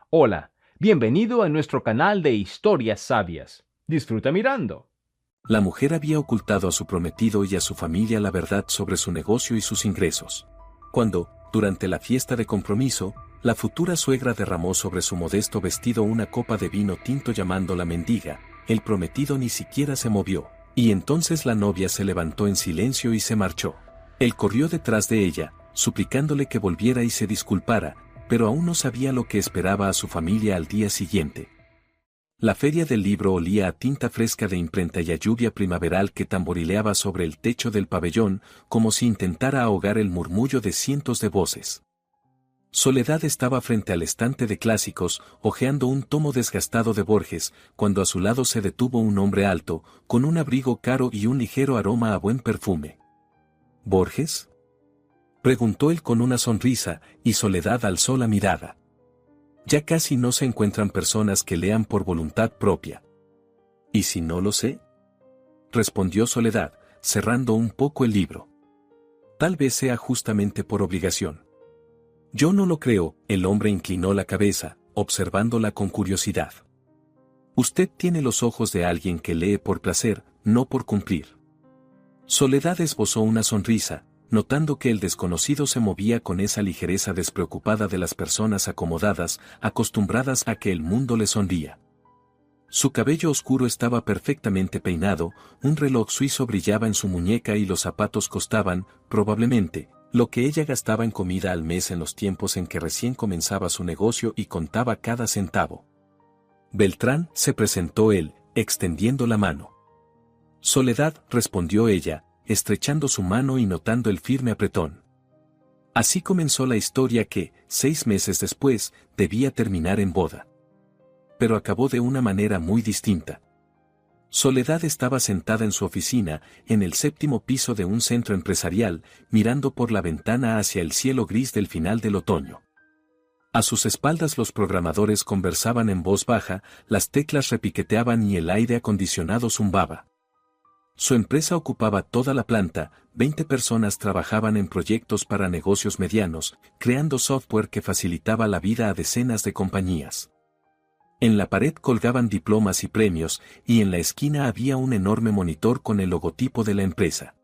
Hola, bienvenido a nuestro canal de historias sabias. Disfruta mirando. La mujer había ocultado a su prometido y a su familia la verdad sobre su negocio y sus ingresos. Cuando, durante la fiesta de compromiso, la futura suegra derramó sobre su modesto vestido una copa de vino tinto llamándola mendiga, el prometido ni siquiera se movió, y entonces la novia se levantó en silencio y se marchó. Él corrió detrás de ella, suplicándole que volviera y se disculpara, pero aún no sabía lo que esperaba a su familia al día siguiente. La feria del libro olía a tinta fresca de imprenta y a lluvia primaveral que tamborileaba sobre el techo del pabellón, como si intentara ahogar el murmullo de cientos de voces. Soledad estaba frente al estante de clásicos, hojeando un tomo desgastado de Borges, cuando a su lado se detuvo un hombre alto, con un abrigo caro y un ligero aroma a buen perfume. ¿Borges?, preguntó él con una sonrisa, y Soledad alzó la mirada. Ya casi no se encuentran personas que lean por voluntad propia. ¿Y si no lo sé?, respondió Soledad, cerrando un poco el libro. Tal vez sea justamente por obligación. Yo no lo creo, el hombre inclinó la cabeza, observándola con curiosidad. Usted tiene los ojos de alguien que lee por placer, no por cumplir. Soledad esbozó una sonrisa, notando que el desconocido se movía con esa ligereza despreocupada de las personas acomodadas, acostumbradas a que el mundo le sonría. Su cabello oscuro estaba perfectamente peinado, un reloj suizo brillaba en su muñeca y los zapatos costaban, probablemente, lo que ella gastaba en comida al mes en los tiempos en que recién comenzaba su negocio y contaba cada centavo. Beltrán, se presentó él, extendiendo la mano. Soledad, respondió ella, estrechando su mano y notando el firme apretón. Así comenzó la historia que, 6 meses después, debía terminar en boda. Pero acabó de una manera muy distinta. Soledad estaba sentada en su oficina, en el 7º piso de un centro empresarial, mirando por la ventana hacia el cielo gris del final del otoño. A sus espaldas los programadores conversaban en voz baja, las teclas repiqueteaban y el aire acondicionado zumbaba. Su empresa ocupaba toda la planta, 20 personas trabajaban en proyectos para negocios medianos, creando software que facilitaba la vida a decenas de compañías. En la pared colgaban diplomas y premios, y en la esquina había un enorme monitor con el logotipo de la empresa.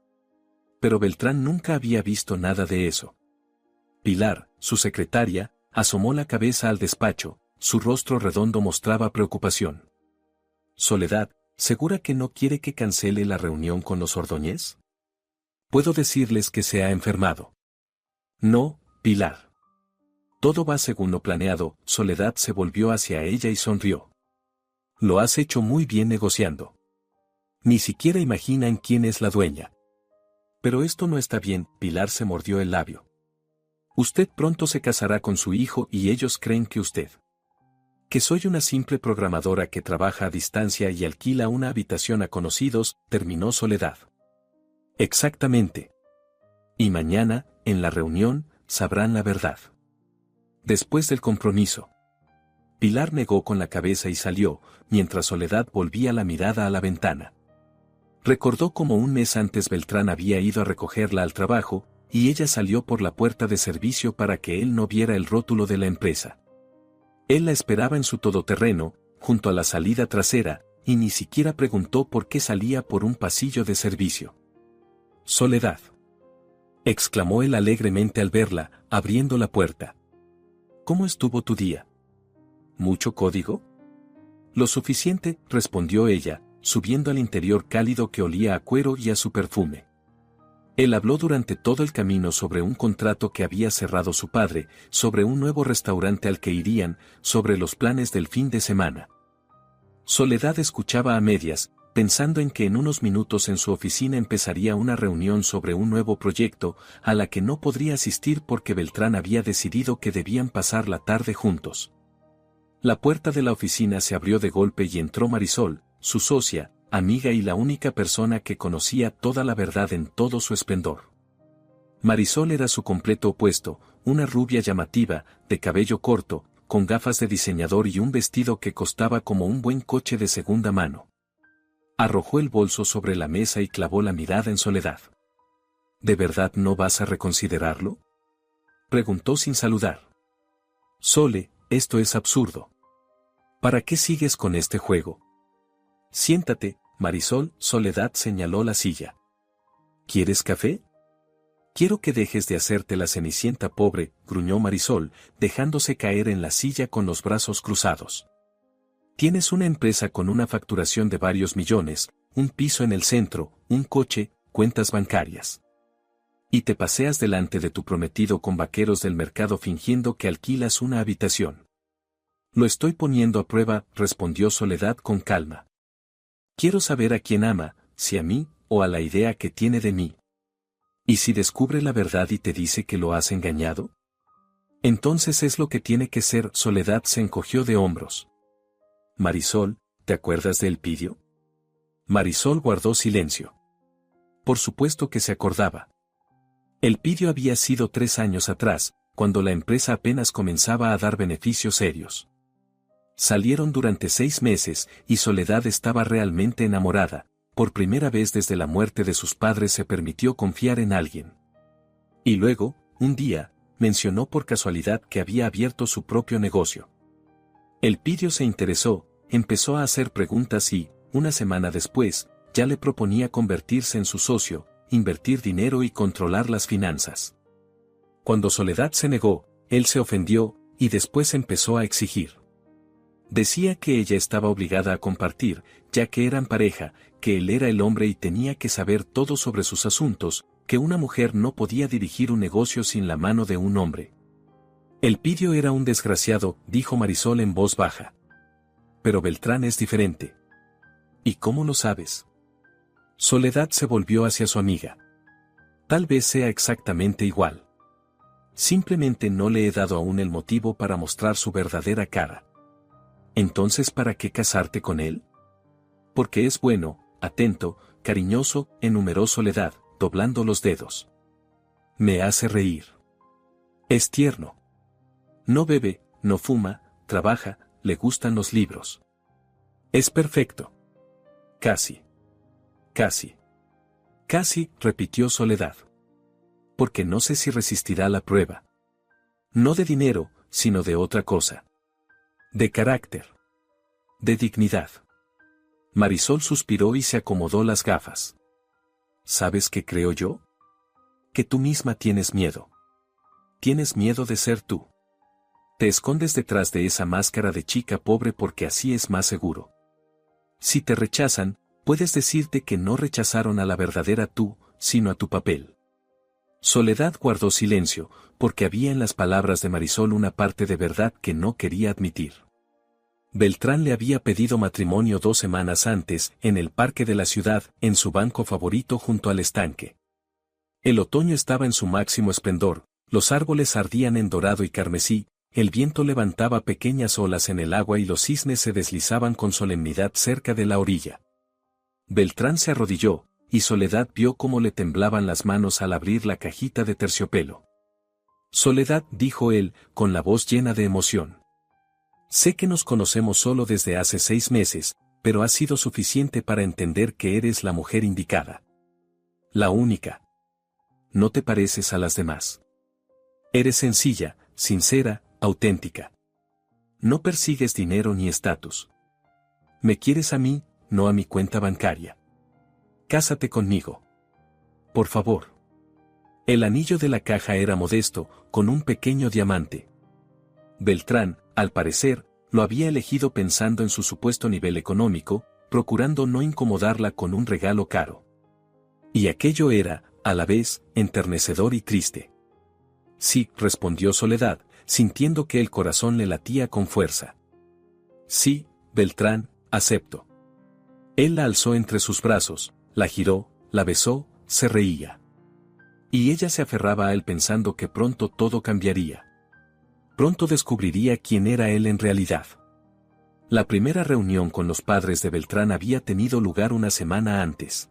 Pero Beltrán nunca había visto nada de eso. Pilar, su secretaria, asomó la cabeza al despacho, su rostro redondo mostraba preocupación. Soledad, ¿segura que no quiere que cancele la reunión con los Ordóñez? Puedo decirles que se ha enfermado. No, Pilar. Todo va según lo planeado. Soledad se volvió hacia ella y sonrió. Lo has hecho muy bien negociando. Ni siquiera imaginan quién es la dueña. Pero esto no está bien, Pilar se mordió el labio. Usted pronto se casará con su hijo y ellos creen que usted... que soy una simple programadora que trabaja a distancia y alquila una habitación a conocidos, terminó Soledad. Exactamente. Y mañana, en la reunión, sabrán la verdad. Después del compromiso. Pilar negó con la cabeza y salió, mientras Soledad volvía la mirada a la ventana. Recordó cómo un mes antes Beltrán había ido a recogerla al trabajo, y ella salió por la puerta de servicio para que él no viera el rótulo de la empresa. Él la esperaba en su todoterreno, junto a la salida trasera, y ni siquiera preguntó por qué salía por un pasillo de servicio. Soledad. Exclamó él alegremente al verla, abriendo la puerta. ¿Cómo estuvo tu día? ¿Mucho código? Lo suficiente, respondió ella, subiendo al interior cálido que olía a cuero y a su perfume. Él habló durante todo el camino sobre un contrato que había cerrado su padre, sobre un nuevo restaurante al que irían, sobre los planes del fin de semana. Soledad escuchaba a medias, pensando en que en unos minutos en su oficina empezaría una reunión sobre un nuevo proyecto, a la que no podría asistir porque Beltrán había decidido que debían pasar la tarde juntos. La puerta de la oficina se abrió de golpe y entró Marisol, su socia, amiga y la única persona que conocía toda la verdad en todo su esplendor. Marisol era su completo opuesto, una rubia llamativa, de cabello corto, con gafas de diseñador y un vestido que costaba como un buen coche de segunda mano. Arrojó el bolso sobre la mesa y clavó la mirada en Soledad. ¿De verdad no vas a reconsiderarlo?, preguntó sin saludar. Sole, esto es absurdo. ¿Para qué sigues con este juego? Siéntate, Marisol. Soledad señaló la silla. ¿Quieres café? Quiero que dejes de hacerte la cenicienta pobre, gruñó Marisol, dejándose caer en la silla con los brazos cruzados. Tienes una empresa con una facturación de varios millones, un piso en el centro, un coche, cuentas bancarias. Y te paseas delante de tu prometido con vaqueros del mercado fingiendo que alquilas una habitación. Lo estoy poniendo a prueba, respondió Soledad con calma. Quiero saber a quién ama, si a mí, o a la idea que tiene de mí. ¿Y si descubre la verdad y te dice que lo has engañado? Entonces es lo que tiene que ser. Soledad se encogió de hombros. Marisol, ¿te acuerdas de Elpidio? Marisol guardó silencio. Por supuesto que se acordaba. Elpidio había sido 3 años atrás, cuando la empresa apenas comenzaba a dar beneficios serios. Salieron durante 6 meses y Soledad estaba realmente enamorada. Por primera vez desde la muerte de sus padres se permitió confiar en alguien. Y luego, un día, mencionó por casualidad que había abierto su propio negocio. Elpidio se interesó, empezó a hacer preguntas y, una semana después, ya le proponía convertirse en su socio, invertir dinero y controlar las finanzas. Cuando Soledad se negó, él se ofendió, y después empezó a exigir. Decía que ella estaba obligada a compartir, ya que eran pareja, que él era el hombre y tenía que saber todo sobre sus asuntos, que una mujer no podía dirigir un negocio sin la mano de un hombre. Elpidio era un desgraciado, dijo Marisol en voz baja. Pero Beltrán es diferente. ¿Y cómo lo sabes? Soledad se volvió hacia su amiga. Tal vez sea exactamente igual. Simplemente no le he dado aún el motivo para mostrar su verdadera cara. ¿Entonces para qué casarte con él? Porque es bueno, atento, cariñoso, enumeró Soledad, doblando los dedos. Me hace reír. Es tierno. No bebe, no fuma, trabaja, le gustan los libros. Es perfecto. Casi. Casi. Casi, repitió Soledad. Porque no sé si resistirá la prueba. No de dinero, sino de otra cosa. De carácter. De dignidad. Marisol suspiró y se acomodó las gafas. ¿Sabes qué creo yo? Que tú misma tienes miedo. Tienes miedo de ser tú. Te escondes detrás de esa máscara de chica pobre porque así es más seguro. Si te rechazan, puedes decirte que no rechazaron a la verdadera tú, sino a tu papel. Soledad guardó silencio, porque había en las palabras de Marisol una parte de verdad que no quería admitir. Beltrán le había pedido matrimonio 2 semanas antes, en el parque de la ciudad, en su banco favorito junto al estanque. El otoño estaba en su máximo esplendor, los árboles ardían en dorado y carmesí, el viento levantaba pequeñas olas en el agua y los cisnes se deslizaban con solemnidad cerca de la orilla. Beltrán se arrodilló, y Soledad vio cómo le temblaban las manos al abrir la cajita de terciopelo. Soledad, dijo él, con la voz llena de emoción. Sé que nos conocemos solo desde hace 6 meses, pero ha sido suficiente para entender que eres la mujer indicada. La única. No te pareces a las demás. Eres sencilla, sincera, auténtica. No persigues dinero ni estatus. Me quieres a mí, no a mi cuenta bancaria. Cásate conmigo. Por favor. El anillo de la caja era modesto, con un pequeño diamante. Beltrán, al parecer, lo había elegido pensando en su supuesto nivel económico, procurando no incomodarla con un regalo caro. Y aquello era, a la vez, enternecedor y triste. Sí, respondió Soledad, sintiendo que el corazón le latía con fuerza. Sí, Beltrán, acepto. Él la alzó entre sus brazos, la giró, la besó, se reía. Y ella se aferraba a él pensando que pronto todo cambiaría. Pronto descubriría quién era él en realidad. La primera reunión con los padres de Beltrán había tenido lugar una semana antes.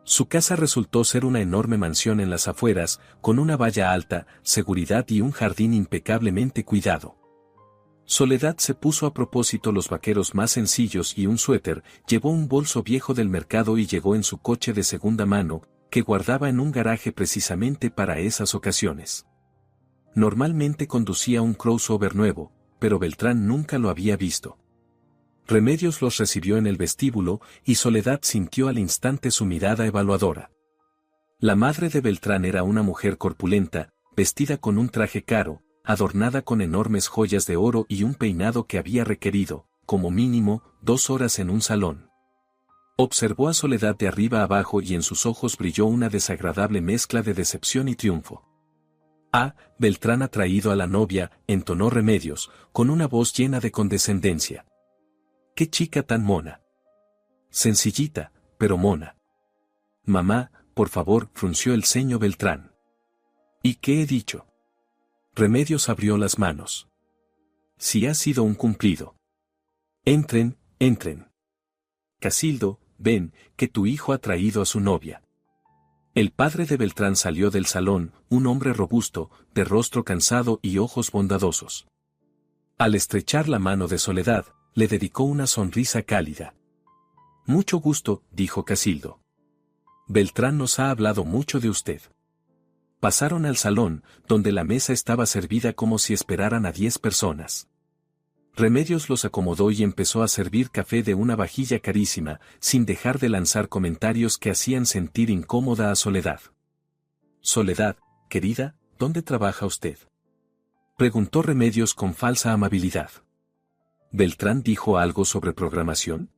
Su casa resultó ser una enorme mansión en las afueras, con una valla alta, seguridad y un jardín impecablemente cuidado. Soledad se puso a propósito los vaqueros más sencillos y un suéter, llevó un bolso viejo del mercado y llegó en su coche de segunda mano, que guardaba en un garaje precisamente para esas ocasiones. Normalmente conducía un crossover nuevo, pero Beltrán nunca lo había visto. Remedios los recibió en el vestíbulo y Soledad sintió al instante su mirada evaluadora. La madre de Beltrán era una mujer corpulenta, vestida con un traje caro, adornada con enormes joyas de oro y un peinado que había requerido, como mínimo, 2 horas en un salón. Observó a Soledad de arriba abajo y en sus ojos brilló una desagradable mezcla de decepción y triunfo. «Ah, Beltrán ha traído a la novia», entonó Remedios, con una voz llena de condescendencia. «¡Qué chica tan mona! Sencillita, pero mona». «Mamá, por favor», frunció el ceño Beltrán. «¿Y qué he dicho?» Remedios abrió las manos. «Si ha sido un cumplido». «Entren, entren. Casildo, ven, que tu hijo ha traído a su novia». El padre de Beltrán salió del salón, un hombre robusto, de rostro cansado y ojos bondadosos. Al estrechar la mano de Soledad, le dedicó una sonrisa cálida. «Mucho gusto», dijo Casildo. «Beltrán nos ha hablado mucho de usted». Pasaron al salón, donde la mesa estaba servida como si esperaran a 10 personas. Remedios los acomodó y empezó a servir café de una vajilla carísima, sin dejar de lanzar comentarios que hacían sentir incómoda a Soledad. «Soledad, querida, ¿dónde trabaja usted?», preguntó Remedios con falsa amabilidad. «¿Beltrán dijo algo sobre programación?».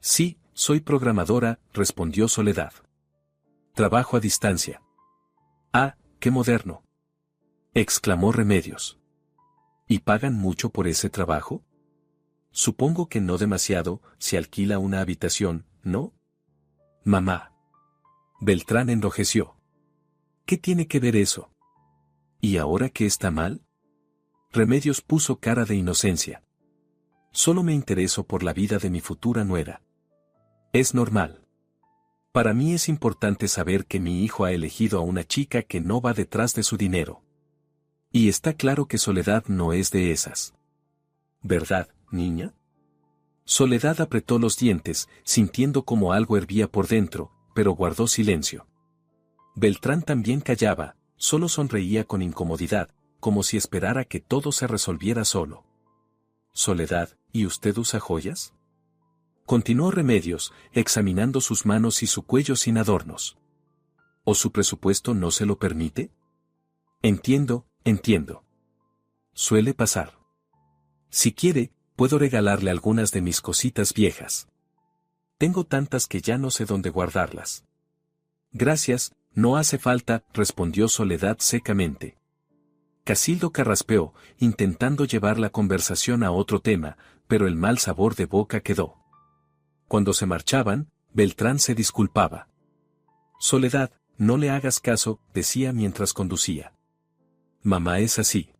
«Sí, soy programadora», respondió Soledad. «Trabajo a distancia». «Ah, qué moderno», exclamó Remedios. «¿Y pagan mucho por ese trabajo?». «Supongo que no demasiado, si alquila una habitación, ¿no?». «Mamá». Beltrán enrojeció. «¿Qué tiene que ver eso? ¿Y ahora qué está mal?». Remedios puso cara de inocencia. «Solo me intereso por la vida de mi futura nuera. Es normal. Para mí es importante saber que mi hijo ha elegido a una chica que no va detrás de su dinero. Y está claro que Soledad no es de esas. ¿Verdad, niña?». Soledad apretó los dientes, sintiendo como algo hervía por dentro, pero guardó silencio. Beltrán también callaba, solo sonreía con incomodidad, como si esperara que todo se resolviera solo. «Soledad, ¿y usted usa joyas?», continuó Remedios, examinando sus manos y su cuello sin adornos. «¿O su presupuesto no se lo permite?». «Entiendo. Suele pasar. Si quiere, puedo regalarle algunas de mis cositas viejas. Tengo tantas que ya no sé dónde guardarlas». «Gracias, no hace falta», respondió Soledad secamente. Casildo carraspeó, intentando llevar la conversación a otro tema, pero el mal sabor de boca quedó. Cuando se marchaban, Beltrán se disculpaba. «Soledad, no le hagas caso», decía mientras conducía. «Mamá es así.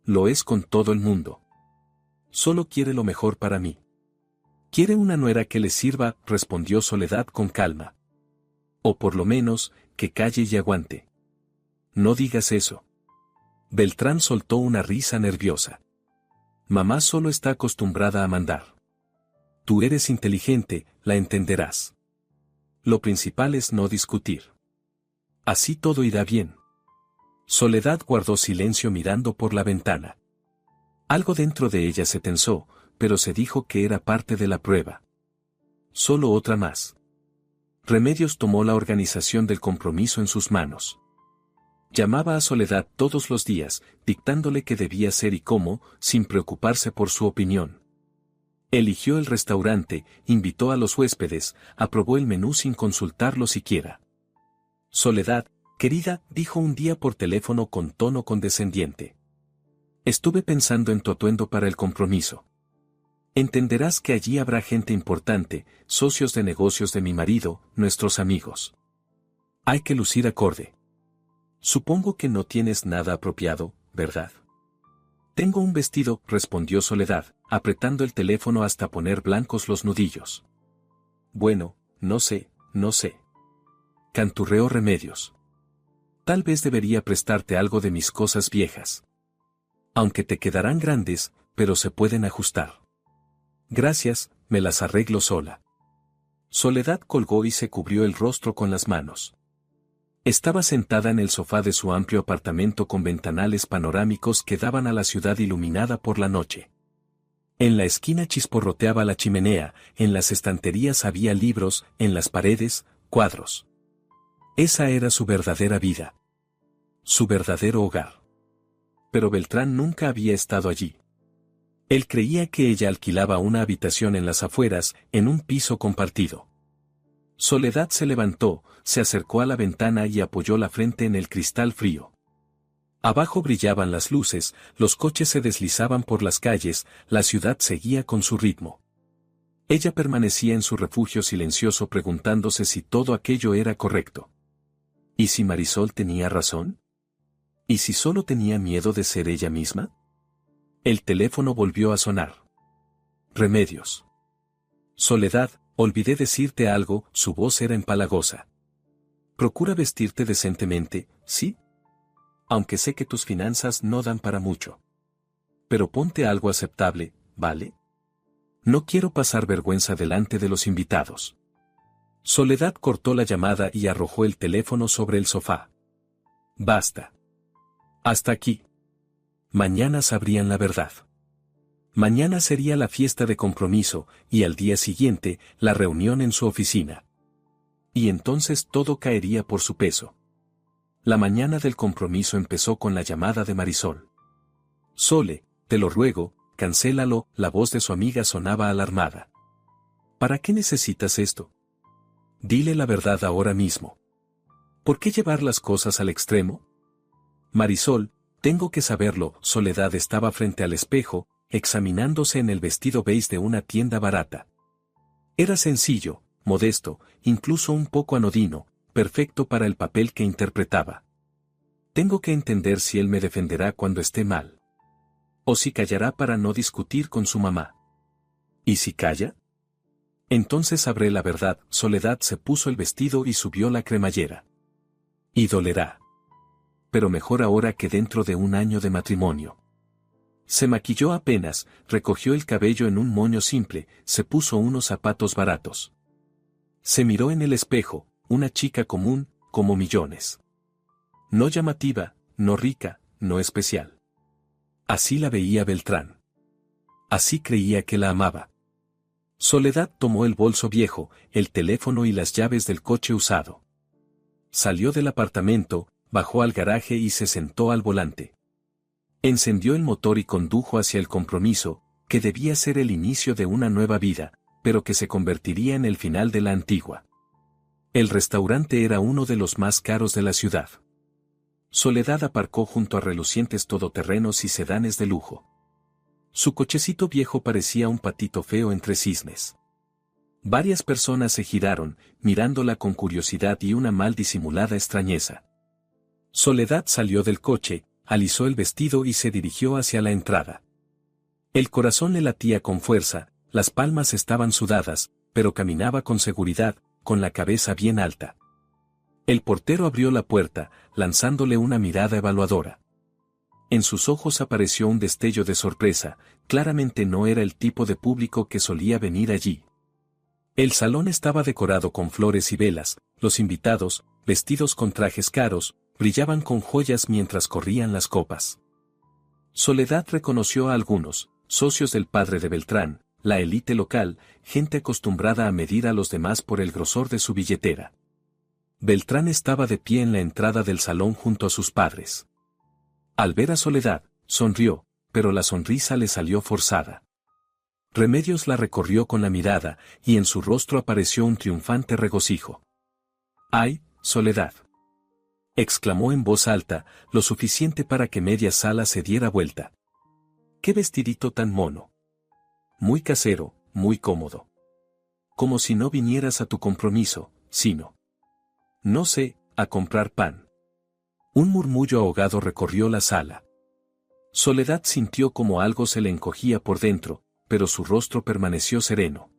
Lo es con todo el mundo. Solo quiere lo mejor para mí. Quiere una nuera que le sirva», respondió Soledad con calma. «O por lo menos, que calle y aguante». «No digas eso». Beltrán soltó una risa nerviosa. «Mamá solo está acostumbrada a mandar. Tú eres inteligente, la entenderás. Lo principal es no discutir. Así todo irá bien». Soledad guardó silencio mirando por la ventana. Algo dentro de ella se tensó, pero se dijo que era parte de la prueba. Solo otra más. Remedios tomó la organización del compromiso en sus manos. Llamaba a Soledad todos los días, dictándole qué debía hacer y cómo, sin preocuparse por su opinión. Eligió el restaurante, invitó a los huéspedes, aprobó el menú sin consultarlo siquiera. «Soledad, querida», dijo un día por teléfono con tono condescendiente. «Estuve pensando en tu atuendo para el compromiso. Entenderás que allí habrá gente importante, socios de negocios de mi marido, nuestros amigos. Hay que lucir acorde. Supongo que no tienes nada apropiado, ¿verdad?». «Tengo un vestido», respondió Soledad, apretando el teléfono hasta poner blancos los nudillos. «Bueno, no sé», canturreó Remedios. «Tal vez debería prestarte algo de mis cosas viejas. Aunque te quedarán grandes, pero se pueden ajustar». «Gracias, me las arreglo sola». Soledad colgó y se cubrió el rostro con las manos. Estaba sentada en el sofá de su amplio apartamento con ventanales panorámicos que daban a la ciudad iluminada por la noche. En la esquina chisporroteaba la chimenea, en las estanterías había libros, en las paredes, cuadros. Esa era su verdadera vida. Su verdadero hogar. Pero Beltrán nunca había estado allí. Él creía que ella alquilaba una habitación en las afueras, en un piso compartido. Soledad se levantó, se acercó a la ventana y apoyó la frente en el cristal frío. Abajo brillaban las luces, los coches se deslizaban por las calles, la ciudad seguía con su ritmo. Ella permanecía en su refugio silencioso preguntándose si todo aquello era correcto. ¿Y si Marisol tenía razón? ¿Y si solo tenía miedo de ser ella misma? El teléfono volvió a sonar. Remedios. Soledad, olvidé decirte algo, su voz era empalagosa. Procura vestirte decentemente, ¿sí? Aunque sé que tus finanzas no dan para mucho. Pero ponte algo aceptable, ¿vale? No quiero pasar vergüenza delante de los invitados. Soledad cortó la llamada y arrojó el teléfono sobre el sofá. Basta. Hasta aquí. Mañana sabrían la verdad. Mañana sería la fiesta de compromiso, y al día siguiente, la reunión en su oficina. Y entonces todo caería por su peso. La mañana del compromiso empezó con la llamada de Marisol. Sole, te lo ruego, cancélalo, la voz de su amiga sonaba alarmada. ¿Para qué necesitas esto? Dile la verdad ahora mismo. ¿Por qué llevar las cosas al extremo? Marisol, tengo que saberlo. Soledad estaba frente al espejo, examinándose en el vestido beige de una tienda barata. Era sencillo, modesto, incluso un poco anodino, perfecto para el papel que interpretaba. Tengo que entender si él me defenderá cuando esté mal. O si callará para no discutir con su mamá. ¿Y si calla? Entonces sabré la verdad. Soledad se puso el vestido y subió la cremallera. Y dolerá. Pero mejor ahora que dentro de un año de matrimonio. Se maquilló apenas, recogió el cabello en un moño simple, se puso unos zapatos baratos. Se miró en el espejo, una chica común, como millones. No llamativa, no rica, no especial. Así la veía Beltrán. Así creía que la amaba. Soledad tomó el bolso viejo, el teléfono y las llaves del coche usado. Salió del apartamento, bajó al garaje y se sentó al volante. Encendió el motor y condujo hacia el compromiso, que debía ser el inicio de una nueva vida, pero que se convertiría en el final de la antigua. El restaurante era uno de los más caros de la ciudad. Soledad aparcó junto a relucientes todoterrenos y sedanes de lujo. Su cochecito viejo parecía un patito feo entre cisnes. Varias personas se giraron, mirándola con curiosidad y una mal disimulada extrañeza. Soledad salió del coche, alisó el vestido y se dirigió hacia la entrada. El corazón le latía con fuerza, las palmas estaban sudadas, pero caminaba con seguridad, con la cabeza bien alta. El portero abrió la puerta, lanzándole una mirada evaluadora. En sus ojos apareció un destello de sorpresa, claramente no era el tipo de público que solía venir allí. El salón estaba decorado con flores y velas, los invitados, vestidos con trajes caros, brillaban con joyas mientras corrían las copas. Soledad reconoció a algunos, socios del padre de Beltrán, la élite local, gente acostumbrada a medir a los demás por el grosor de su billetera. Beltrán estaba de pie en la entrada del salón junto a sus padres. Al ver a Soledad, sonrió, pero la sonrisa le salió forzada. Remedios la recorrió con la mirada, y en su rostro apareció un triunfante regocijo. ¡Ay, Soledad!, exclamó en voz alta, lo suficiente para que media sala se diera vuelta. ¡Qué vestidito tan mono! Muy casero, muy cómodo. Como si no vinieras a tu compromiso, sino, no sé, a comprar pan. Un murmullo ahogado recorrió la sala. Soledad sintió como algo se le encogía por dentro, pero su rostro permaneció sereno.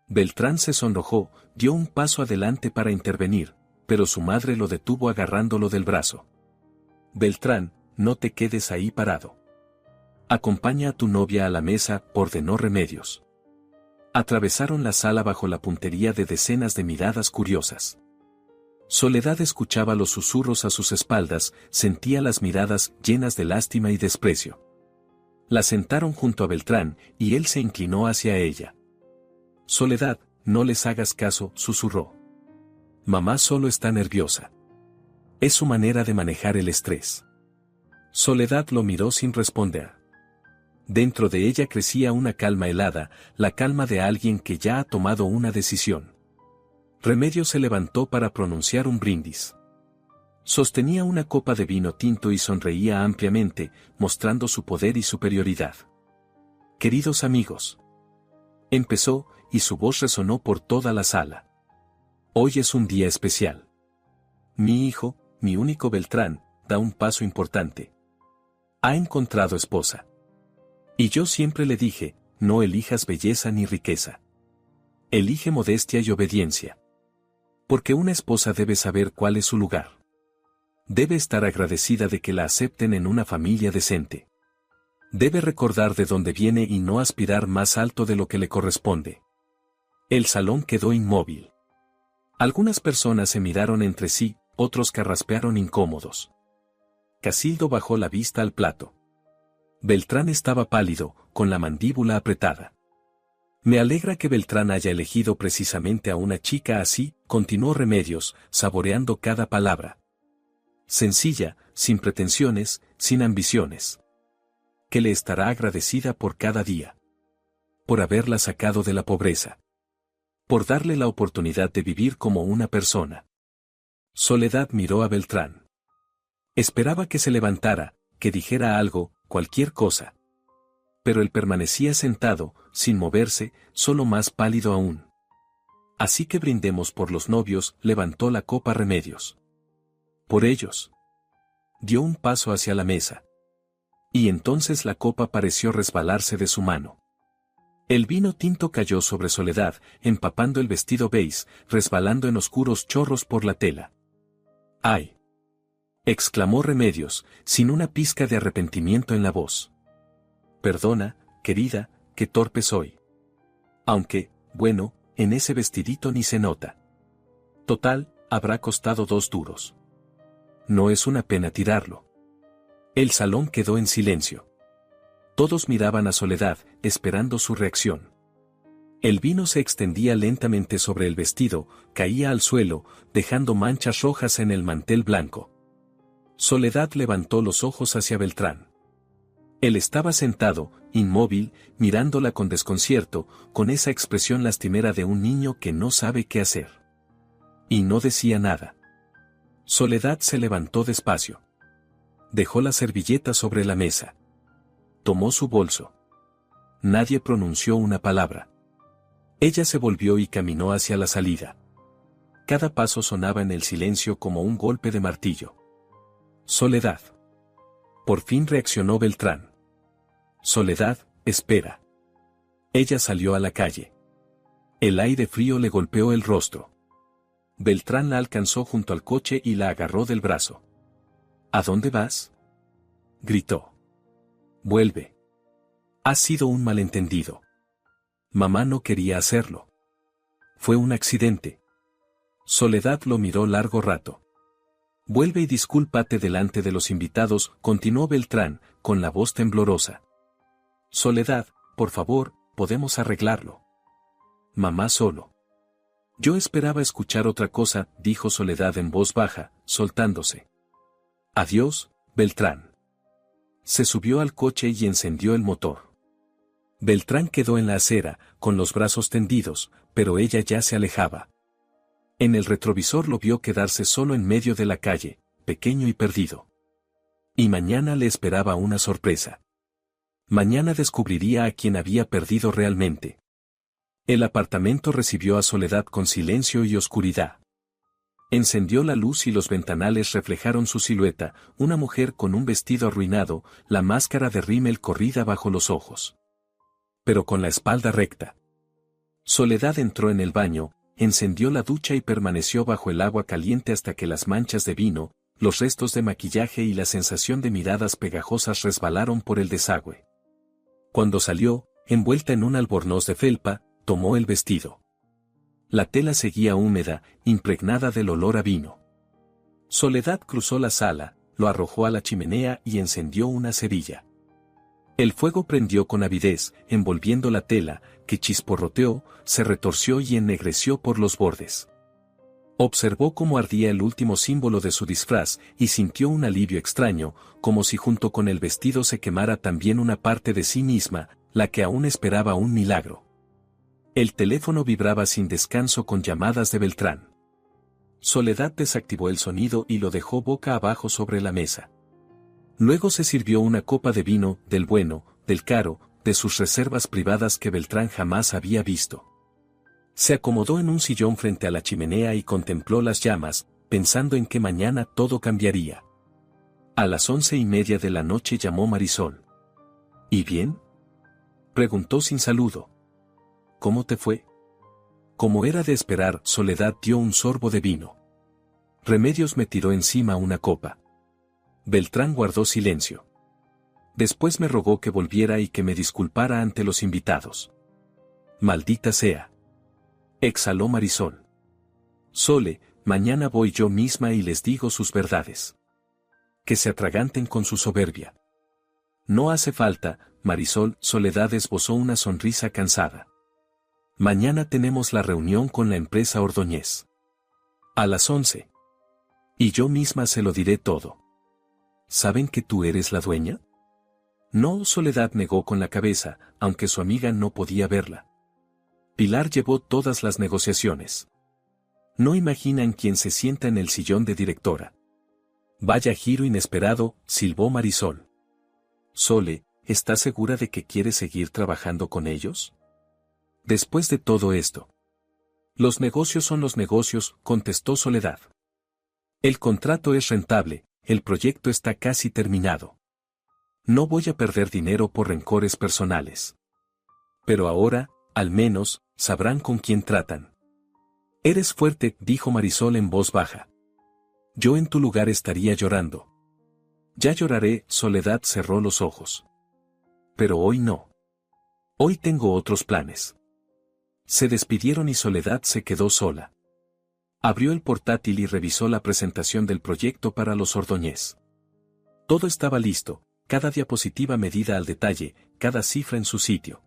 Beltrán se sonrojó, dio un paso adelante para intervenir, pero su madre lo detuvo agarrándolo del brazo. Beltrán, no te quedes ahí parado. Acompaña a tu novia a la mesa, ordenó Remedios. Atravesaron la sala bajo la puntería de decenas de miradas curiosas. Soledad escuchaba los susurros a sus espaldas, sentía las miradas llenas de lástima y desprecio. La sentaron junto a Beltrán, y él se inclinó hacia ella. Soledad, no les hagas caso, susurró. Mamá solo está nerviosa. Es su manera de manejar el estrés. Soledad lo miró sin responder. Dentro de ella crecía una calma helada, la calma de alguien que ya ha tomado una decisión. Remedios se levantó para pronunciar un brindis. Sostenía una copa de vino tinto y sonreía ampliamente, mostrando su poder y superioridad. Queridos amigos. Empezó, y su voz resonó por toda la sala. Hoy es un día especial. Mi hijo, mi único Beltrán, da un paso importante. Ha encontrado esposa. Y yo siempre le dije, no elijas belleza ni riqueza. Elige modestia y obediencia. Porque una esposa debe saber cuál es su lugar. Debe estar agradecida de que la acepten en una familia decente. Debe recordar de dónde viene y no aspirar más alto de lo que le corresponde. El salón quedó inmóvil. Algunas personas se miraron entre sí, otros carraspearon incómodos. Casildo bajó la vista al plato. Beltrán estaba pálido, con la mandíbula apretada. Me alegra que Beltrán haya elegido precisamente a una chica así, continuó Remedios, saboreando cada palabra. Sencilla, sin pretensiones, sin ambiciones. Que le estará agradecida por cada día. Por haberla sacado de la pobreza. Por darle la oportunidad de vivir como una persona. Soledad miró a Beltrán. Esperaba que se levantara, que dijera algo, cualquier cosa. Pero él permanecía sentado, sin moverse, solo más pálido aún. Así que brindemos por los novios, levantó la copa Remedios. Por ellos. Dio un paso hacia la mesa. Y entonces la copa pareció resbalarse de su mano. El vino tinto cayó sobre Soledad, empapando el vestido beige, resbalando en oscuros chorros por la tela. ¡Ay! Exclamó Remedios, sin una pizca de arrepentimiento en la voz. Perdona, querida, qué torpe soy. Aunque, bueno, en ese vestidito ni se nota. Total, habrá costado 2 duros. No es una pena tirarlo. El salón quedó en silencio. Todos miraban a Soledad, esperando su reacción. El vino se extendía lentamente sobre el vestido, caía al suelo, dejando manchas rojas en el mantel blanco. Soledad levantó los ojos hacia Beltrán. Él estaba sentado, inmóvil, mirándola con desconcierto, con esa expresión lastimera de un niño que no sabe qué hacer. Y no decía nada. Soledad se levantó despacio. Dejó la servilleta sobre la mesa. Tomó su bolso. Nadie pronunció una palabra. Ella se volvió y caminó hacia la salida. Cada paso sonaba en el silencio como un golpe de martillo. Soledad. Por fin reaccionó Beltrán. Soledad, espera. Ella salió a la calle. El aire frío le golpeó el rostro. Beltrán la alcanzó junto al coche y la agarró del brazo. ¿A dónde vas?, gritó. Vuelve. Ha sido un malentendido. Mamá no quería hacerlo. Fue un accidente. Soledad lo miró largo rato. Vuelve y discúlpate delante de los invitados, continuó Beltrán, con la voz temblorosa. Soledad, por favor, podemos arreglarlo. Mamá solo. Yo esperaba escuchar otra cosa, dijo Soledad en voz baja, soltándose. Adiós, Beltrán. Se subió al coche y encendió el motor. Beltrán quedó en la acera, con los brazos tendidos, pero ella ya se alejaba. En el retrovisor lo vio quedarse solo en medio de la calle, pequeño y perdido. Y mañana le esperaba una sorpresa. Mañana descubriría a quien había perdido realmente. El apartamento recibió a Soledad con silencio y oscuridad. Encendió la luz y los ventanales reflejaron su silueta, una mujer con un vestido arruinado, la máscara de rímel corrida bajo los ojos. Pero con la espalda recta. Soledad entró en el baño, encendió la ducha y permaneció bajo el agua caliente hasta que las manchas de vino, los restos de maquillaje y la sensación de miradas pegajosas resbalaron por el desagüe. Cuando salió, envuelta en un albornoz de felpa, tomó el vestido. La tela seguía húmeda, impregnada del olor a vino. Soledad cruzó la sala, lo arrojó a la chimenea y encendió una cerilla. El fuego prendió con avidez, envolviendo la tela, que chisporroteó, se retorció y ennegreció por los bordes. Observó cómo ardía el último símbolo de su disfraz y sintió un alivio extraño, como si junto con el vestido se quemara también una parte de sí misma, la que aún esperaba un milagro. El teléfono vibraba sin descanso con llamadas de Beltrán. Soledad desactivó el sonido y lo dejó boca abajo sobre la mesa. Luego se sirvió una copa de vino, del bueno, del caro, de sus reservas privadas que Beltrán jamás había visto. Se acomodó en un sillón frente a la chimenea y contempló las llamas, pensando en que mañana todo cambiaría. A las 11:30 de la noche llamó Marisol. ¿Y bien?, preguntó sin saludo. ¿Cómo te fue? Como era de esperar, Soledad dio un sorbo de vino. Remedios me tiró encima una copa. Beltrán guardó silencio. Después me rogó que volviera y que me disculpara ante los invitados. Maldita sea. Exhaló Marisol. Sole, mañana voy yo misma y les digo sus verdades. Que se atraganten con su soberbia. No hace falta, Marisol. Soledad esbozó una sonrisa cansada. Mañana tenemos la reunión con la empresa Ordóñez. A las 11. Y yo misma se lo diré todo. ¿Saben que tú eres la dueña? No, Soledad negó con la cabeza, aunque su amiga no podía verla. Pilar llevó todas las negociaciones. No imaginan quién se sienta en el sillón de directora. Vaya giro inesperado, silbó Marisol. Sole, ¿estás segura de que quieres seguir trabajando con ellos? Después de todo esto. Los negocios son los negocios, contestó Soledad. El contrato es rentable, el proyecto está casi terminado. No voy a perder dinero por rencores personales. Pero ahora, al menos, sabrán con quién tratan. Eres fuerte, dijo Marisol en voz baja. Yo en tu lugar estaría llorando. Ya lloraré, Soledad cerró los ojos. Pero hoy no. Hoy tengo otros planes. Se despidieron y Soledad se quedó sola. Abrió el portátil y revisó la presentación del proyecto para los Ordóñez. Todo estaba listo, cada diapositiva medida al detalle, cada cifra en su sitio.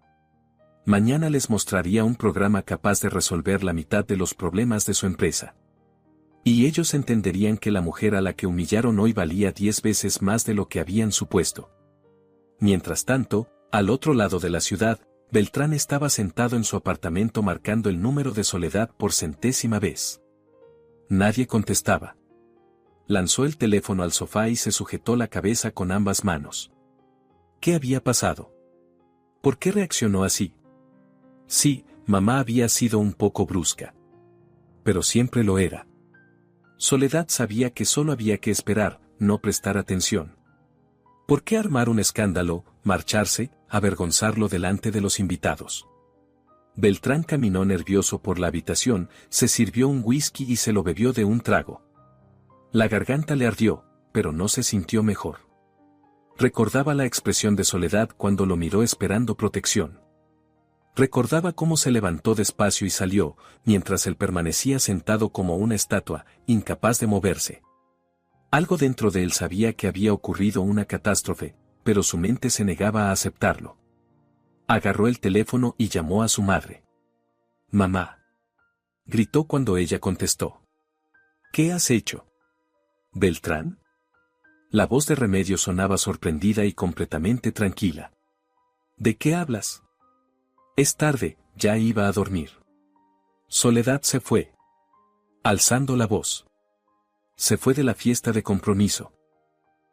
Mañana les mostraría un programa capaz de resolver la mitad de los problemas de su empresa. Y ellos entenderían que la mujer a la que humillaron hoy valía 10 veces más de lo que habían supuesto. Mientras tanto, al otro lado de la ciudad, Beltrán estaba sentado en su apartamento marcando el número de Soledad por 100ª vez. Nadie contestaba. Lanzó el teléfono al sofá y se sujetó la cabeza con ambas manos. ¿Qué había pasado? ¿Por qué reaccionó así? Sí, mamá había sido un poco brusca. Pero siempre lo era. Soledad sabía que solo había que esperar, no prestar atención. ¿Por qué armar un escándalo, marcharse, avergonzarlo delante de los invitados? Beltrán caminó nervioso por la habitación, se sirvió un whisky y se lo bebió de un trago. La garganta le ardió, pero no se sintió mejor. Recordaba la expresión de Soledad cuando lo miró esperando protección. Recordaba cómo se levantó despacio y salió, mientras él permanecía sentado como una estatua, incapaz de moverse. Algo dentro de él sabía que había ocurrido una catástrofe, pero su mente se negaba a aceptarlo. Agarró el teléfono y llamó a su madre. «Mamá», gritó cuando ella contestó. «¿Qué has hecho?» «¿Beltrán?» La voz de Remedios sonaba sorprendida y completamente tranquila. «¿De qué hablas?» «Es tarde, ya iba a dormir». Soledad se fue. Alzando la voz. Se fue de la fiesta de compromiso.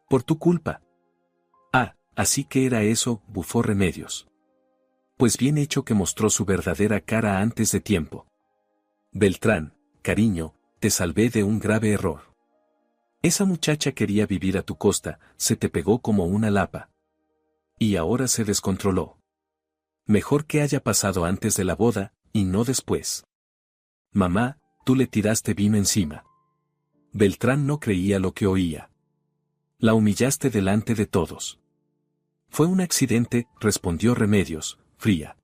«Por tu culpa». «Ah, así que era eso», bufó Remedios. Pues bien hecho que mostró su verdadera cara antes de tiempo. «Beltrán, cariño, te salvé de un grave error. Esa muchacha quería vivir a tu costa, se te pegó como una lapa. Y ahora se descontroló. Mejor que haya pasado antes de la boda, y no después. Mamá, tú le tiraste vino encima». Beltrán no creía lo que oía. «La humillaste delante de todos». «Fue un accidente», respondió Remedios, fría.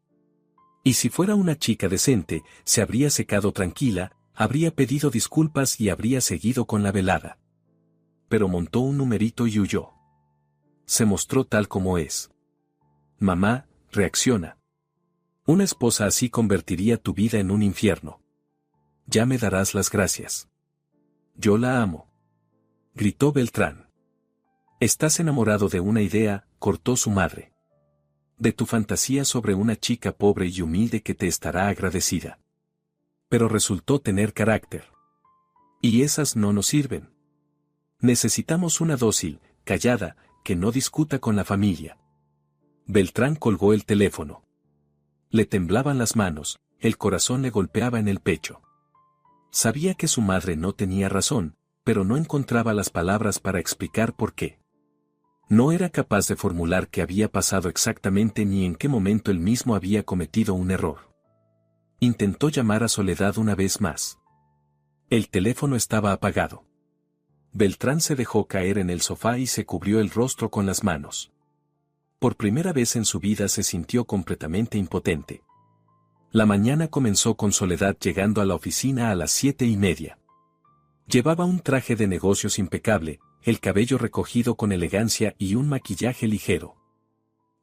Y si fuera una chica decente, se habría secado tranquila, habría pedido disculpas y habría seguido con la velada. Pero montó un numerito y huyó. Se mostró tal como es. Mamá, reacciona. Una esposa así convertiría tu vida en un infierno. Ya me darás las gracias. Yo la amo. Gritó Beltrán. Estás enamorado de una idea, cortó su madre. De tu fantasía sobre una chica pobre y humilde que te estará agradecida. Pero resultó tener carácter. Y esas no nos sirven. Necesitamos una dócil, callada, que no discuta con la familia. Beltrán colgó el teléfono. Le temblaban las manos, el corazón le golpeaba en el pecho. Sabía que su madre no tenía razón, pero no encontraba las palabras para explicar por qué. No era capaz de formular qué había pasado exactamente ni en qué momento él mismo había cometido un error. Intentó llamar a Soledad una vez más. El teléfono estaba apagado. Beltrán se dejó caer en el sofá y se cubrió el rostro con las manos. Por primera vez en su vida se sintió completamente impotente. La mañana comenzó con Soledad llegando a la oficina a las 7:30. Llevaba un traje de negocios impecable, el cabello recogido con elegancia y un maquillaje ligero.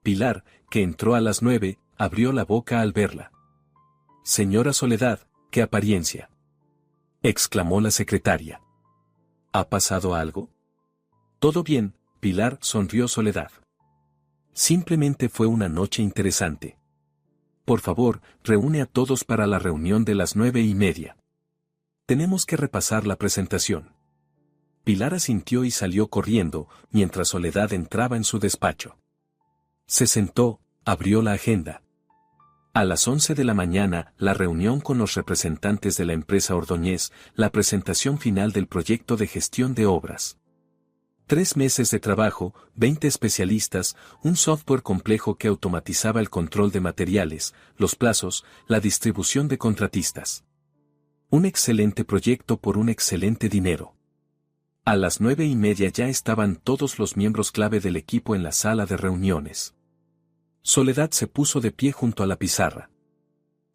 Pilar, que entró a las 9, abrió la boca al verla. «Señora Soledad, qué apariencia», exclamó la secretaria. ¿Ha pasado algo? Todo bien, Pilar, sonrió Soledad. Simplemente fue una noche interesante. Por favor, reúne a todos para la reunión de las 9:30. Tenemos que repasar la presentación. Pilar asintió y salió corriendo, mientras Soledad entraba en su despacho. Se sentó, abrió la agenda. A las 11 de la mañana, la reunión con los representantes de la empresa Ordóñez, la presentación final del proyecto de gestión de obras. 3 meses de trabajo, 20 especialistas, un software complejo que automatizaba el control de materiales, los plazos, la distribución de contratistas. Un excelente proyecto por un excelente dinero. A las 9:30 ya estaban todos los miembros clave del equipo en la sala de reuniones. Soledad se puso de pie junto a la pizarra.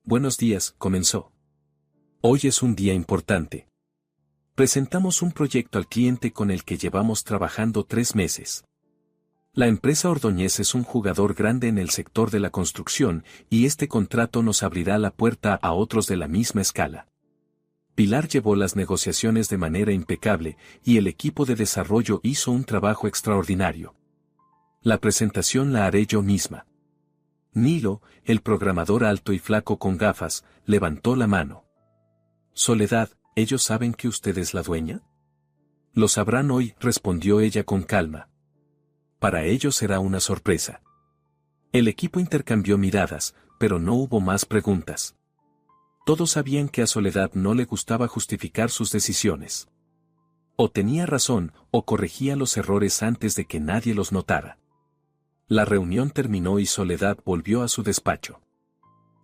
Buenos días, comenzó. Hoy es un día importante. Presentamos un proyecto al cliente con el que llevamos trabajando 3 meses. La empresa Ordóñez es un jugador grande en el sector de la construcción y este contrato nos abrirá la puerta a otros de la misma escala. Pilar llevó las negociaciones de manera impecable y el equipo de desarrollo hizo un trabajo extraordinario. La presentación la haré yo misma. Nilo, el programador alto y flaco con gafas, levantó la mano. Soledad, ¿ellos saben que usted es la dueña? Lo sabrán hoy, respondió ella con calma. Para ellos será una sorpresa. El equipo intercambió miradas, pero no hubo más preguntas. Todos sabían que a Soledad no le gustaba justificar sus decisiones. O tenía razón, o corregía los errores antes de que nadie los notara. La reunión terminó y Soledad volvió a su despacho.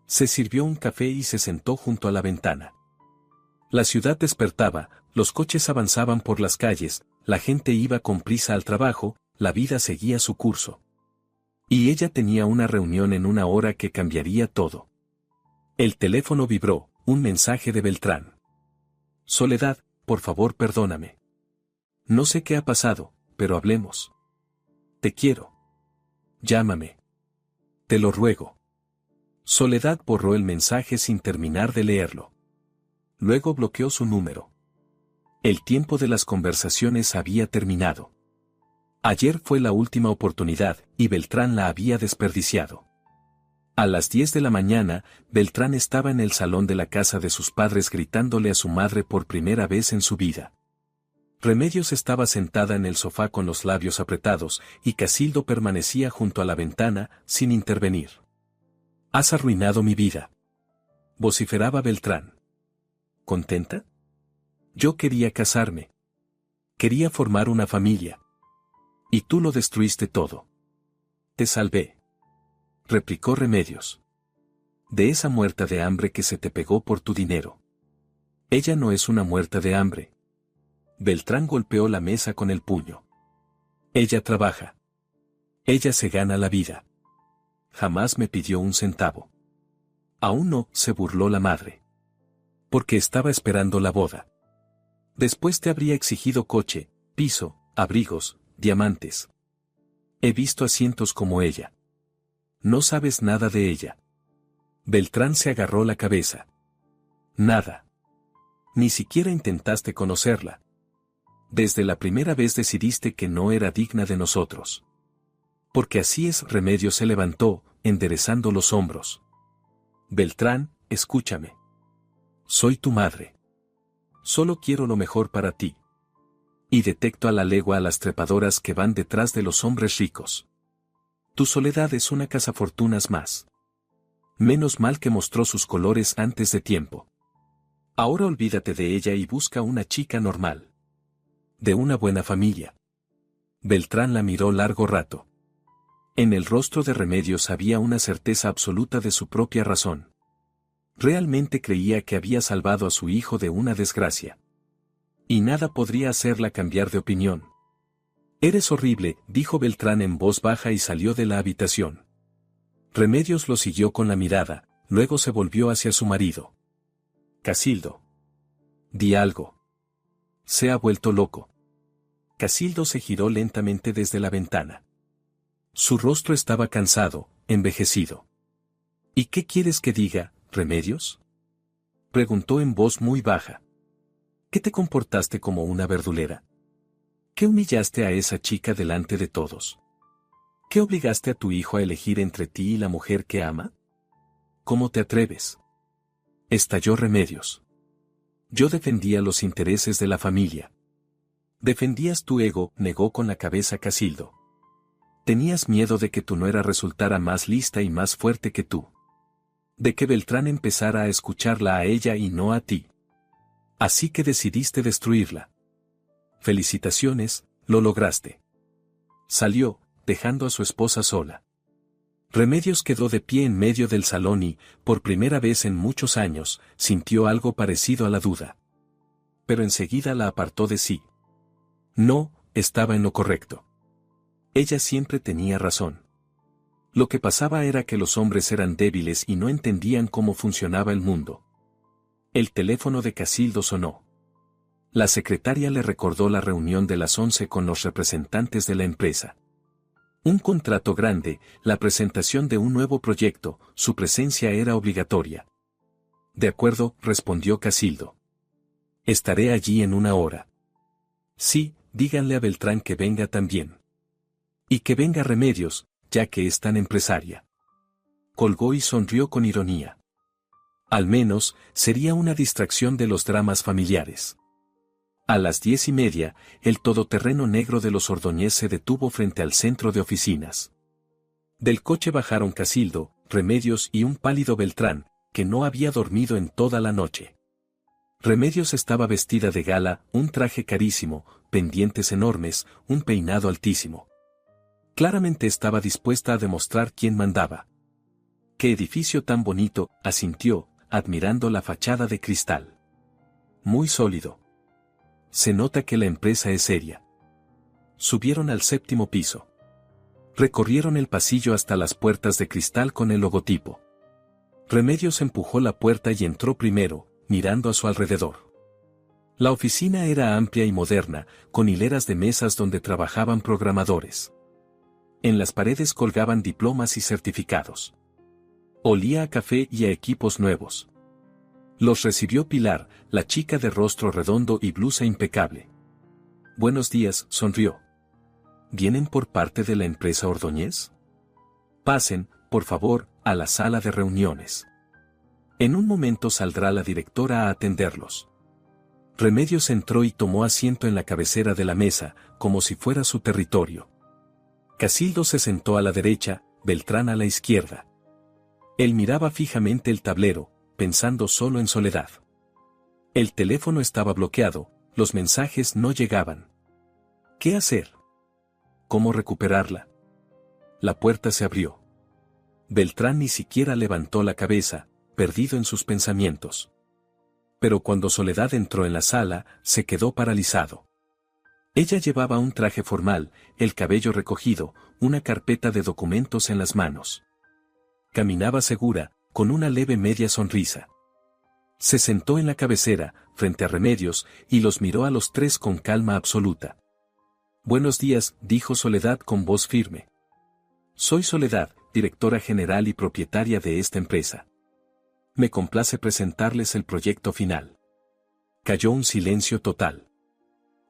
Se sirvió un café y se sentó junto a la ventana. La ciudad despertaba, los coches avanzaban por las calles, la gente iba con prisa al trabajo, la vida seguía su curso. Y ella tenía una reunión en 1 hora que cambiaría todo. El teléfono vibró, un mensaje de Beltrán. Soledad, por favor perdóname. No sé qué ha pasado, pero hablemos. Te quiero. Llámame. Te lo ruego. Soledad borró el mensaje sin terminar de leerlo. Luego bloqueó su número. El tiempo de las conversaciones había terminado. Ayer fue la última oportunidad y Beltrán la había desperdiciado. A las 10 de la mañana, Beltrán estaba en el salón de la casa de sus padres gritándole a su madre por primera vez en su vida. Remedios estaba sentada en el sofá con los labios apretados, y Casildo permanecía junto a la ventana, sin intervenir. «Has arruinado mi vida», vociferaba Beltrán. ¿Contenta? Yo quería casarme. Quería formar una familia. Y tú lo destruiste todo. Te salvé, replicó Remedios. De esa muerta de hambre que se te pegó por tu dinero. Ella no es una muerta de hambre. Beltrán golpeó la mesa con el puño. Ella trabaja. Ella se gana la vida. Jamás me pidió un centavo. Aún no, se burló la madre. Porque estaba esperando la boda. Después te habría exigido coche, piso, abrigos, diamantes. He visto a cientos como ella. No sabes nada de ella. Beltrán se agarró la cabeza. Nada. Ni siquiera intentaste conocerla. Desde la primera vez decidiste que no era digna de nosotros. Porque así es. Remedios se levantó, enderezando los hombros. Beltrán, escúchame. Soy tu madre. Solo quiero lo mejor para ti. Y detecto a la legua a las trepadoras que van detrás de los hombres ricos. Tu soledad es una cazafortunas más. Menos mal que mostró sus colores antes de tiempo. Ahora olvídate de ella y busca una chica normal. De una buena familia. Beltrán la miró largo rato. En el rostro de Remedios había una certeza absoluta de su propia razón. Realmente creía que había salvado a su hijo de una desgracia. Y nada podría hacerla cambiar de opinión. Eres horrible, dijo Beltrán en voz baja y salió de la habitación. Remedios lo siguió con la mirada, luego se volvió hacia su marido. Casildo. Di algo. Se ha vuelto loco. Casildo se giró lentamente desde la ventana. Su rostro estaba cansado, envejecido. ¿Y qué quieres que diga, Remedios? Preguntó en voz muy baja. ¿Qué te comportaste como una verdulera? ¿Qué humillaste a esa chica delante de todos? ¿Qué obligaste a tu hijo a elegir entre ti y la mujer que ama? ¿Cómo te atreves? Estalló Remedios. Yo defendía los intereses de la familia. Defendías tu ego, negó con la cabeza Casildo. Tenías miedo de que tu nuera resultara más lista y más fuerte que tú. De que Beltrán empezara a escucharla a ella y no a ti. Así que decidiste destruirla. Felicitaciones, lo lograste. Salió, dejando a su esposa sola. Remedios quedó de pie en medio del salón y, por primera vez en muchos años, sintió algo parecido a la duda. Pero enseguida la apartó de sí. No, estaba en lo correcto. Ella siempre tenía razón. Lo que pasaba era que los hombres eran débiles y no entendían cómo funcionaba el mundo. El teléfono de Casildo sonó. La secretaria le recordó la reunión de las 11 con los representantes de la empresa. Un contrato grande, la presentación de un nuevo proyecto, su presencia era obligatoria. De acuerdo, respondió Casildo. Estaré allí en 1 hora. Sí, díganle a Beltrán que venga también. Y que venga Remedios, ya que es tan empresaria. Colgó y sonrió con ironía. Al menos, sería una distracción de los dramas familiares. A las 10:30, el todoterreno negro de los Ordóñez se detuvo frente al centro de oficinas. Del coche bajaron Casildo, Remedios y un pálido Beltrán, que no había dormido en toda la noche. Remedios estaba vestida de gala, un traje carísimo, pendientes enormes, un peinado altísimo. Claramente estaba dispuesta a demostrar quién mandaba. ¡Qué edificio tan bonito!, asintió, admirando la fachada de cristal. Muy sólido. Se nota que la empresa es seria. Subieron al 7º piso. Recorrieron el pasillo hasta las puertas de cristal con el logotipo. Remedios empujó la puerta y entró primero, mirando a su alrededor. La oficina era amplia y moderna, con hileras de mesas donde trabajaban programadores. En las paredes colgaban diplomas y certificados. Olía a café y a equipos nuevos. Los recibió Pilar, la chica de rostro redondo y blusa impecable. Buenos días, sonrió. ¿Vienen por parte de la empresa Ordóñez? Pasen, por favor, a la sala de reuniones. En un momento saldrá la directora a atenderlos. Remedios entró y tomó asiento en la cabecera de la mesa, como si fuera su territorio. Casildo se sentó a la derecha, Beltrán a la izquierda. Él miraba fijamente el tablero, pensando solo en soledad. El teléfono estaba bloqueado, los mensajes no llegaban. ¿Qué hacer? ¿Cómo recuperarla? La puerta se abrió. Beltrán ni siquiera levantó la cabeza, perdido en sus pensamientos. Pero cuando Soledad entró en la sala, se quedó paralizado. Ella llevaba un traje formal, el cabello recogido, una carpeta de documentos en las manos. Caminaba segura, con una leve media sonrisa. Se sentó en la cabecera, frente a Remedios, y los miró a los tres con calma absoluta. «Buenos días», dijo Soledad con voz firme. «Soy Soledad, directora general y propietaria de esta empresa. Me complace presentarles el proyecto final». Cayó un silencio total.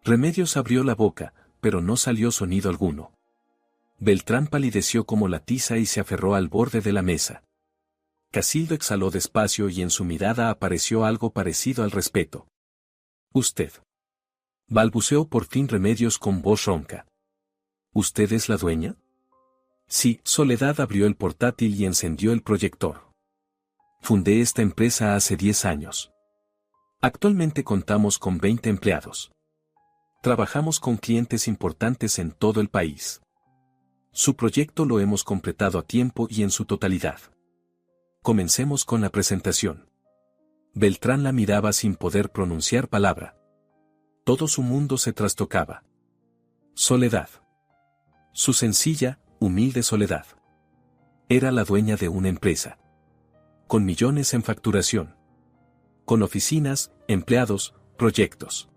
Remedios abrió la boca, pero no salió sonido alguno. Beltrán palideció como la tiza y se aferró al borde de la mesa. Casildo exhaló despacio y en su mirada apareció algo parecido al respeto. «Usted», balbuceó por fin Remedios con voz ronca. «¿Usted es la dueña?» «Sí». Soledad abrió el portátil y encendió el proyector. «Fundé esta empresa hace 10 años. Actualmente contamos con 20 empleados. Trabajamos con clientes importantes en todo el país. Su proyecto lo hemos completado a tiempo y en su totalidad. Comencemos con la presentación». Beltrán la miraba sin poder pronunciar palabra. Todo su mundo se trastocaba. Soledad. Su sencilla, humilde Soledad. Era la dueña de una empresa. Con millones en facturación. Con oficinas, empleados, proyectos.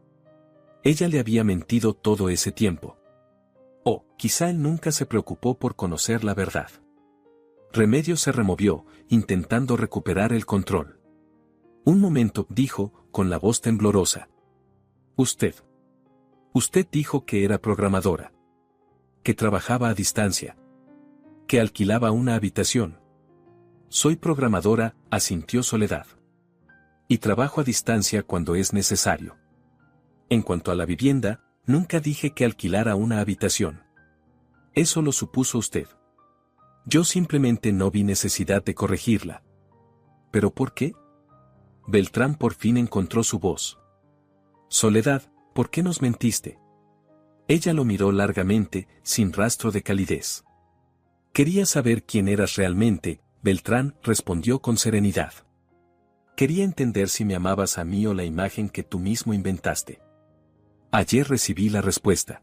Ella le había mentido todo ese tiempo. O, quizá él nunca se preocupó por conocer la verdad. Remedios se removió, intentando recuperar el control. «Un momento», dijo, con la voz temblorosa. «Usted dijo que era programadora. Que trabajaba a distancia. Que alquilaba una habitación». «Soy programadora», asintió Soledad. «Y trabajo a distancia cuando es necesario. En cuanto a la vivienda, nunca dije que alquilara una habitación. Eso lo supuso usted. Yo simplemente no vi necesidad de corregirla». «¿Pero por qué?» Beltrán por fin encontró su voz. «Soledad, ¿por qué nos mentiste?» Ella lo miró largamente, sin rastro de calidez. «Quería saber quién eras realmente», Beltrán respondió con serenidad. «Quería entender si me amabas a mí o la imagen que tú mismo inventaste». «Ayer recibí la respuesta».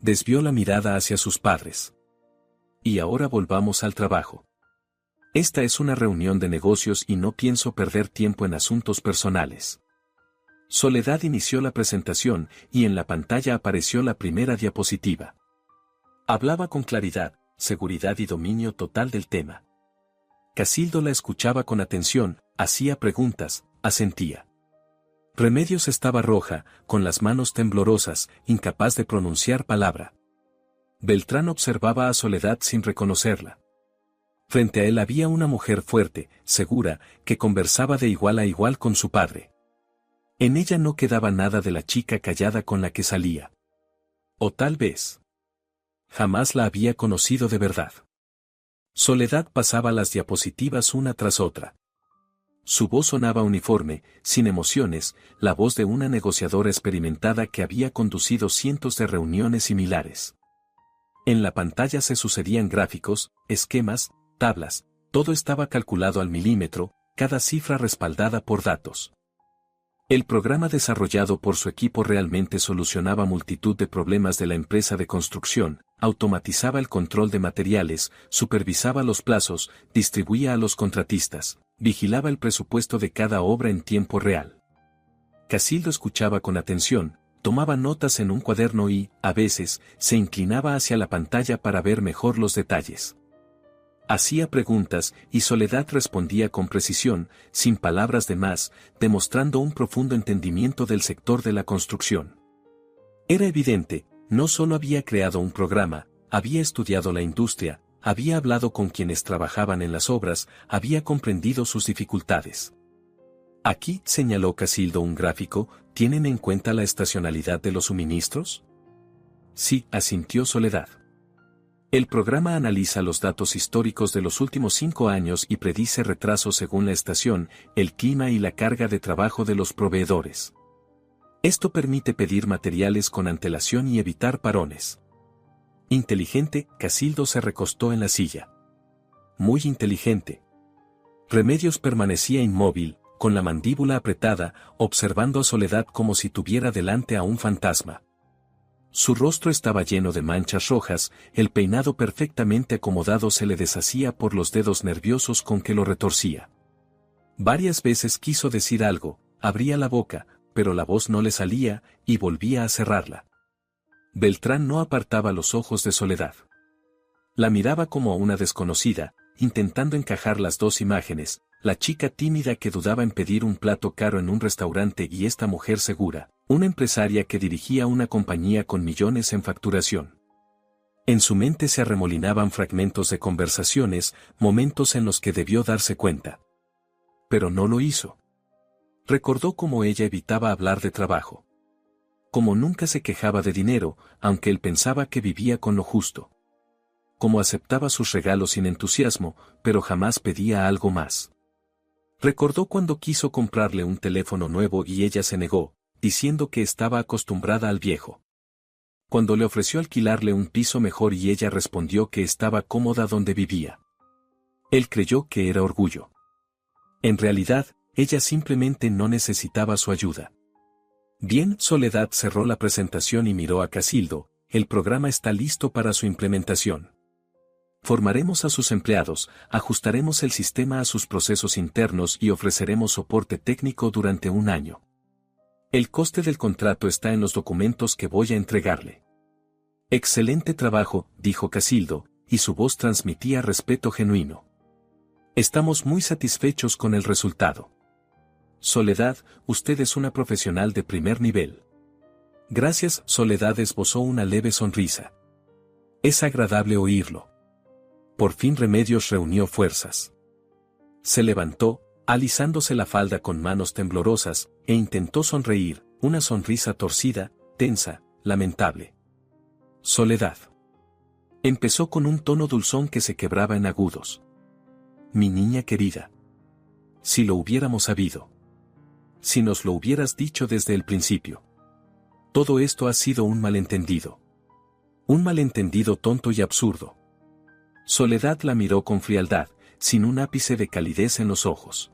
Desvió la mirada hacia sus padres. «Y ahora volvamos al trabajo. Esta es una reunión de negocios y no pienso perder tiempo en asuntos personales». Soledad inició la presentación y en la pantalla apareció la primera diapositiva. Hablaba con claridad, seguridad y dominio total del tema. Casildo la escuchaba con atención, hacía preguntas, asentía. Remedios estaba roja, con las manos temblorosas, incapaz de pronunciar palabra. Beltrán observaba a Soledad sin reconocerla. Frente a él había una mujer fuerte, segura, que conversaba de igual a igual con su padre. En ella no quedaba nada de la chica callada con la que salía. O tal vez jamás la había conocido de verdad. Soledad pasaba las diapositivas una tras otra. Su voz sonaba uniforme, sin emociones, la voz de una negociadora experimentada que había conducido cientos de reuniones similares. En la pantalla se sucedían gráficos, esquemas, tablas, todo estaba calculado al milímetro, cada cifra respaldada por datos. El programa desarrollado por su equipo realmente solucionaba multitud de problemas de la empresa de construcción, automatizaba el control de materiales, supervisaba los plazos, distribuía a los contratistas, vigilaba el presupuesto de cada obra en tiempo real. Casildo escuchaba con atención, tomaba notas en un cuaderno y, a veces, se inclinaba hacia la pantalla para ver mejor los detalles. Hacía preguntas y Soledad respondía con precisión, sin palabras de más, demostrando un profundo entendimiento del sector de la construcción. Era evidente, no solo había creado un programa, había estudiado la industria, había hablado con quienes trabajaban en las obras, había comprendido sus dificultades. Aquí, señaló Casildo un gráfico, ¿tienen en cuenta la estacionalidad de los suministros? Sí, asintió Soledad. El programa analiza los datos históricos de los últimos 5 años y predice retrasos según la estación, el clima y la carga de trabajo de los proveedores. Esto permite pedir materiales con antelación y evitar parones. Inteligente, Casildo se recostó en la silla. Muy inteligente. Remedios permanecía inmóvil, con la mandíbula apretada, observando a Soledad como si tuviera delante a un fantasma. Su rostro estaba lleno de manchas rojas, el peinado perfectamente acomodado se le deshacía por los dedos nerviosos con que lo retorcía. Varias veces quiso decir algo, abría la boca, pero la voz no le salía, y volvía a cerrarla. Beltrán no apartaba los ojos de Soledad. La miraba como a una desconocida, intentando encajar las dos imágenes, la chica tímida que dudaba en pedir un plato caro en un restaurante y esta mujer segura, una empresaria que dirigía una compañía con millones en facturación. En su mente se arremolinaban fragmentos de conversaciones, momentos en los que debió darse cuenta. Pero no lo hizo. Recordó cómo ella evitaba hablar de trabajo. Cómo nunca se quejaba de dinero, aunque él pensaba que vivía con lo justo. Cómo aceptaba sus regalos sin entusiasmo, pero jamás pedía algo más. Recordó cuando quiso comprarle un teléfono nuevo y ella se negó, diciendo que estaba acostumbrada al viejo. Cuando le ofreció alquilarle un piso mejor y ella respondió que estaba cómoda donde vivía. Él creyó que era orgullo. En realidad, ella simplemente no necesitaba su ayuda. Bien, Soledad cerró la presentación y miró a Casildo, el programa está listo para su implementación. Formaremos a sus empleados, ajustaremos el sistema a sus procesos internos y ofreceremos soporte técnico durante un año. El coste del contrato está en los documentos que voy a entregarle. Excelente trabajo, dijo Casildo, y su voz transmitía respeto genuino. Estamos muy satisfechos con el resultado. Soledad, usted es una profesional de primer nivel. Gracias, Soledad esbozó una leve sonrisa. Es agradable oírlo. Por fin Remedios reunió fuerzas. Se levantó, alisándose la falda con manos temblorosas, e intentó sonreír, una sonrisa torcida, tensa, lamentable. Soledad. Empezó con un tono dulzón que se quebraba en agudos. Mi niña querida. Si lo hubiéramos sabido. Si nos lo hubieras dicho desde el principio. Todo esto ha sido un malentendido. Un malentendido tonto y absurdo. Soledad la miró con frialdad, sin un ápice de calidez en los ojos.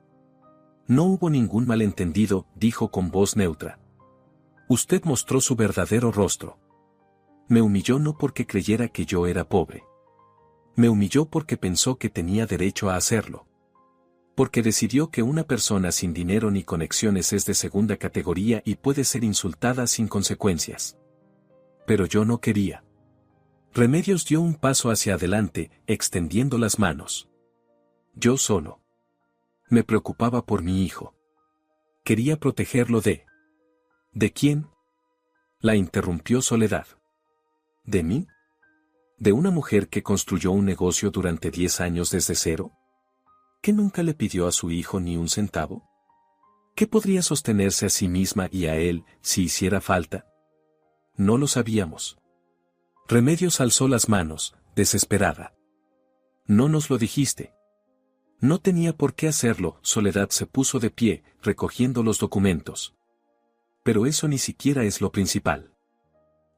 No hubo ningún malentendido, dijo con voz neutra. Usted mostró su verdadero rostro. Me humilló no porque creyera que yo era pobre. Me humilló porque pensó que tenía derecho a hacerlo. Porque decidió que una persona sin dinero ni conexiones es de segunda categoría y puede ser insultada sin consecuencias. Pero yo no quería. Remedios dio un paso hacia adelante, extendiendo las manos. Yo solo. Me preocupaba por mi hijo. Quería protegerlo de... ¿De quién? La interrumpió Soledad. ¿De mí? ¿De una mujer que construyó un negocio durante 10 años desde cero? ¿Que nunca le pidió a su hijo ni un centavo? ¿Que podría sostenerse a sí misma y a él, si hiciera falta? No lo sabíamos. Remedios alzó las manos, desesperada. No nos lo dijiste. No tenía por qué hacerlo, Soledad se puso de pie, recogiendo los documentos. Pero eso ni siquiera es lo principal.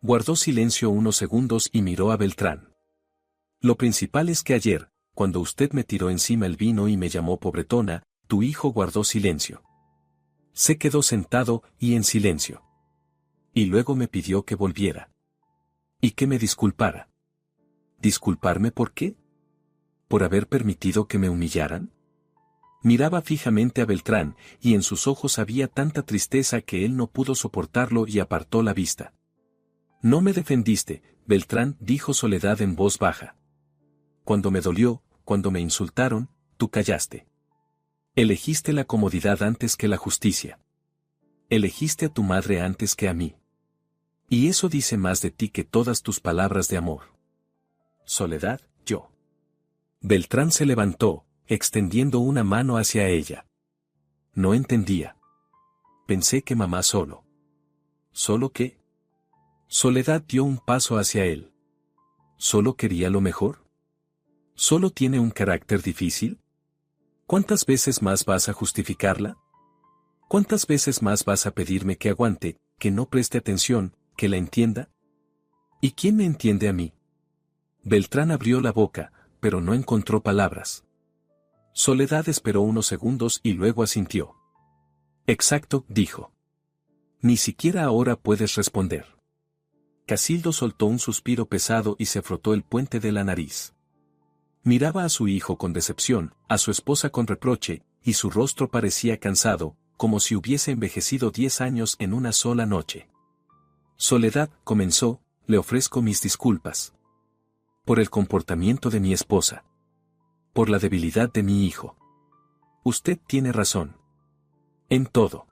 Guardó silencio unos segundos y miró a Beltrán. Lo principal es que ayer, cuando usted me tiró encima el vino y me llamó pobretona, tu hijo guardó silencio. Se quedó sentado y en silencio. Y luego me pidió que volviera. Y que me disculpara. ¿Disculparme por qué? ¿Por haber permitido que me humillaran? Miraba fijamente a Beltrán, y en sus ojos había tanta tristeza que él no pudo soportarlo y apartó la vista. No me defendiste, Beltrán, dijo Soledad en voz baja. Cuando me dolió, cuando me insultaron, tú callaste. Elegiste la comodidad antes que la justicia. Elegiste a tu madre antes que a mí. Y eso dice más de ti que todas tus palabras de amor. Soledad, yo. Beltrán se levantó, extendiendo una mano hacia ella. No entendía. Pensé que mamá solo. ¿Solo qué? Soledad dio un paso hacia él. ¿Solo quería lo mejor? ¿Solo tiene un carácter difícil? ¿Cuántas veces más vas a justificarla? ¿Cuántas veces más vas a pedirme que aguante, que no preste atención, que la entienda? ¿Y quién me entiende a mí? Beltrán abrió la boca, pero no encontró palabras. Soledad esperó unos segundos y luego asintió. Exacto, dijo. Ni siquiera ahora puedes responder. Casildo soltó un suspiro pesado y se frotó el puente de la nariz. Miraba a su hijo con decepción, a su esposa con reproche, y su rostro parecía cansado, como si hubiese envejecido 10 años en una sola noche. Soledad, comenzó, le ofrezco mis disculpas. Por el comportamiento de mi esposa. Por la debilidad de mi hijo. Usted tiene razón. En todo.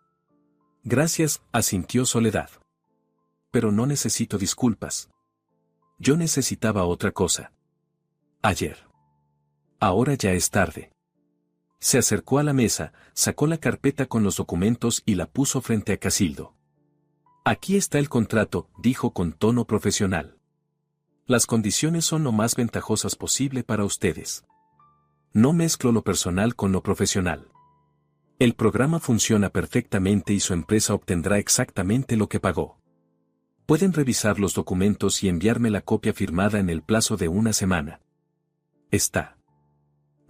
Gracias, asintió Soledad. Pero no necesito disculpas. Yo necesitaba otra cosa. Ayer. Ahora ya es tarde. Se acercó a la mesa, sacó la carpeta con los documentos y la puso frente a Casildo. Aquí está el contrato, dijo con tono profesional. Las condiciones son lo más ventajosas posible para ustedes. No mezclo lo personal con lo profesional. El programa funciona perfectamente y su empresa obtendrá exactamente lo que pagó. Pueden revisar los documentos y enviarme la copia firmada en el plazo de una semana. ¿Está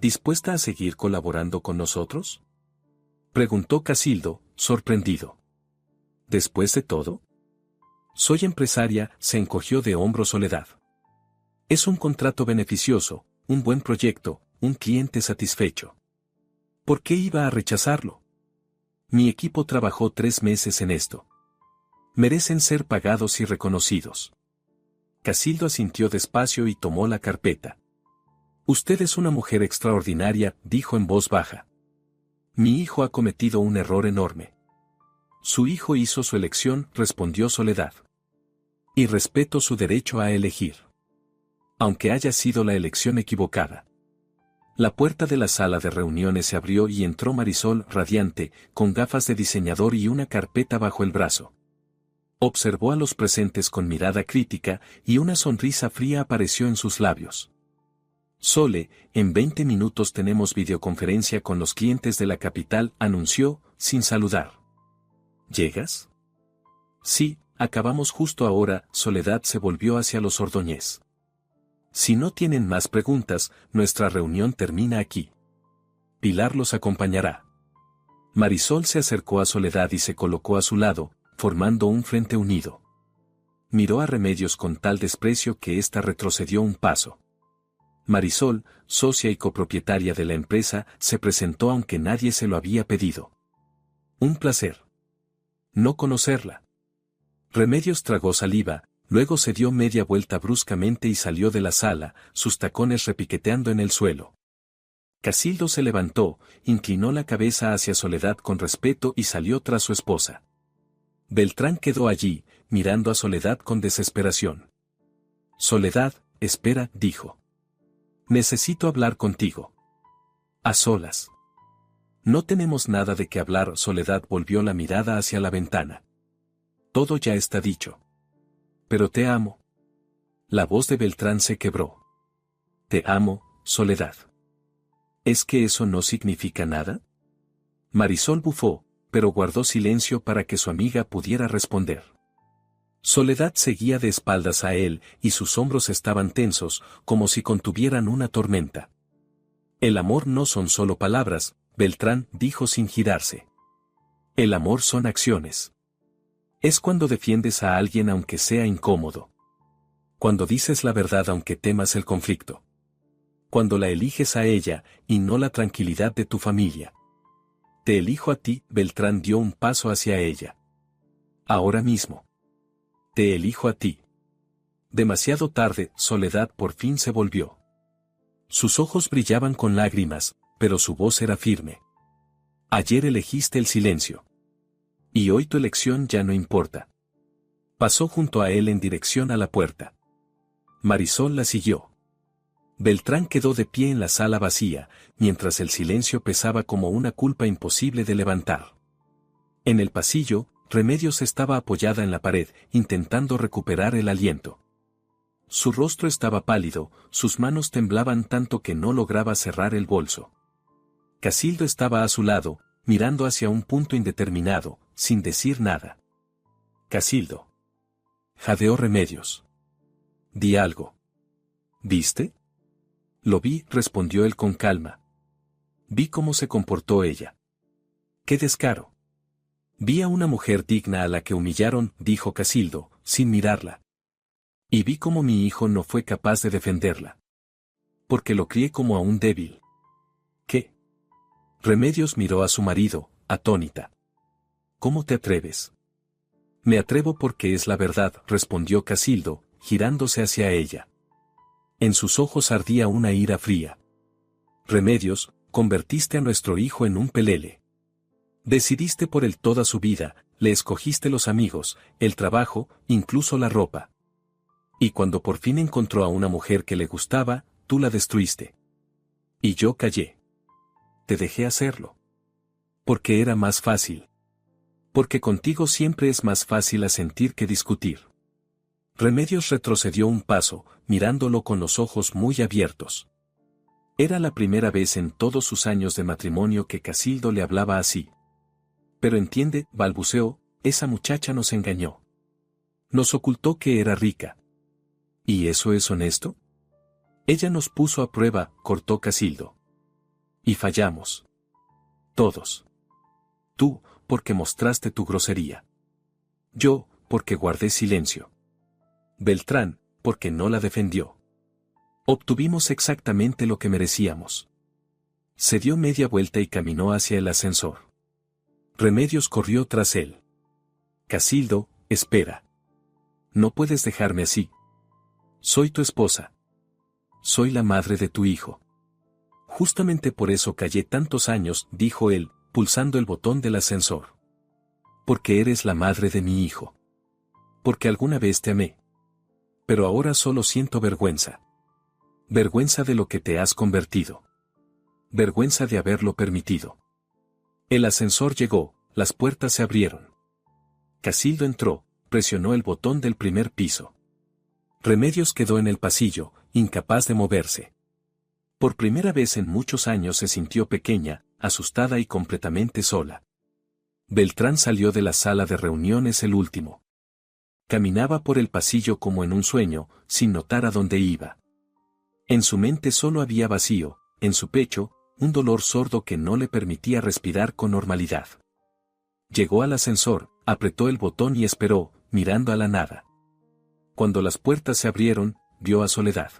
dispuesta a seguir colaborando con nosotros?, preguntó Casildo, sorprendido. ¿Después de todo? Soy empresaria, se encogió de hombros Soledad. Es un contrato beneficioso, un buen proyecto, un cliente satisfecho. ¿Por qué iba a rechazarlo? Mi equipo trabajó 3 meses en esto. Merecen ser pagados y reconocidos. Casildo asintió despacio y tomó la carpeta. Usted es una mujer extraordinaria, dijo en voz baja. Mi hijo ha cometido un error enorme. Su hijo hizo su elección, respondió Soledad. Y respeto su derecho a elegir. Aunque haya sido la elección equivocada. La puerta de la sala de reuniones se abrió y entró Marisol, radiante, con gafas de diseñador y una carpeta bajo el brazo. Observó a los presentes con mirada crítica y una sonrisa fría apareció en sus labios. Sole, en 20 minutos tenemos videoconferencia con los clientes de la capital, anunció, sin saludar. ¿Llegas? Sí, acabamos justo ahora. Soledad se volvió hacia los Ordóñez. Si no tienen más preguntas, nuestra reunión termina aquí. Pilar los acompañará. Marisol se acercó a Soledad y se colocó a su lado, formando un frente unido. Miró a Remedios con tal desprecio que ésta retrocedió un paso. Marisol, socia y copropietaria de la empresa, se presentó aunque nadie se lo había pedido. Un placer. No conocerla. Remedios tragó saliva, luego se dio media vuelta bruscamente y salió de la sala, sus tacones repiqueteando en el suelo. Casildo se levantó, inclinó la cabeza hacia Soledad con respeto y salió tras su esposa. Beltrán quedó allí, mirando a Soledad con desesperación. Soledad, espera, dijo. Necesito hablar contigo. A solas. No tenemos nada de qué hablar. Soledad volvió la mirada hacia la ventana. Todo ya está dicho. Pero te amo. La voz de Beltrán se quebró. Te amo, Soledad. ¿Es que eso no significa nada? Marisol bufó, pero guardó silencio para que su amiga pudiera responder. Soledad seguía de espaldas a él, y sus hombros estaban tensos, como si contuvieran una tormenta. El amor no son solo palabras, Beltrán dijo sin girarse. El amor son acciones. Es cuando defiendes a alguien aunque sea incómodo. Cuando dices la verdad aunque temas el conflicto. Cuando la eliges a ella, y no la tranquilidad de tu familia. Te elijo a ti. Beltrán dio un paso hacia ella. Ahora mismo. Te elijo a ti. Demasiado tarde. Soledad por fin se volvió. Sus ojos brillaban con lágrimas, pero su voz era firme. Ayer elegiste el silencio. Y hoy tu elección ya no importa. Pasó junto a él en dirección a la puerta. Marisol la siguió. Beltrán quedó de pie en la sala vacía, mientras el silencio pesaba como una culpa imposible de levantar. En el pasillo, Remedios estaba apoyada en la pared, intentando recuperar el aliento. Su rostro estaba pálido, sus manos temblaban tanto que no lograba cerrar el bolso. Casildo estaba a su lado, mirando hacia un punto indeterminado, sin decir nada. Casildo. Jadeó Remedios. Di algo. ¿Viste? Lo vi, respondió él con calma. Vi cómo se comportó ella. ¡Qué descaro! Vi a una mujer digna a la que humillaron, dijo Casildo, sin mirarla. Y vi cómo mi hijo no fue capaz de defenderla. Porque lo crié como a un débil. ¿Qué? Remedios miró a su marido, atónita. ¿Cómo te atreves? Me atrevo porque es la verdad, respondió Casildo, girándose hacia ella. En sus ojos ardía una ira fría. Remedios, convertiste a nuestro hijo en un pelele. Decidiste por él toda su vida, le escogiste los amigos, el trabajo, incluso la ropa. Y cuando por fin encontró a una mujer que le gustaba, tú la destruiste. Y yo callé. Te dejé hacerlo. Porque era más fácil. Porque contigo siempre es más fácil asentir que discutir. Remedios retrocedió un paso, mirándolo con los ojos muy abiertos. Era la primera vez en todos sus años de matrimonio que Casildo le hablaba así. Pero entiende, balbuceó, esa muchacha nos engañó. Nos ocultó que era rica. ¿Y eso es honesto? Ella nos puso a prueba, cortó Casildo. Y fallamos. Todos. Tú, porque mostraste tu grosería. Yo, porque guardé silencio. Beltrán, porque no la defendió. Obtuvimos exactamente lo que merecíamos. Se dio media vuelta y caminó hacia el ascensor. Remedios corrió tras él. Casildo, espera. No puedes dejarme así. Soy tu esposa. Soy la madre de tu hijo. Justamente por eso callé tantos años, dijo él, pulsando el botón del ascensor. Porque eres la madre de mi hijo. Porque alguna vez te amé. Pero ahora solo siento vergüenza. Vergüenza de lo que te has convertido. Vergüenza de haberlo permitido. El ascensor llegó, las puertas se abrieron. Casildo entró, presionó el botón del primer piso. Remedios quedó en el pasillo, incapaz de moverse. Por primera vez en muchos años se sintió pequeña, asustada y completamente sola. Beltrán salió de la sala de reuniones el último. Caminaba por el pasillo como en un sueño, sin notar a dónde iba. En su mente solo había vacío, en su pecho, un dolor sordo que no le permitía respirar con normalidad. Llegó al ascensor, apretó el botón y esperó, mirando a la nada. Cuando las puertas se abrieron, vio a Soledad.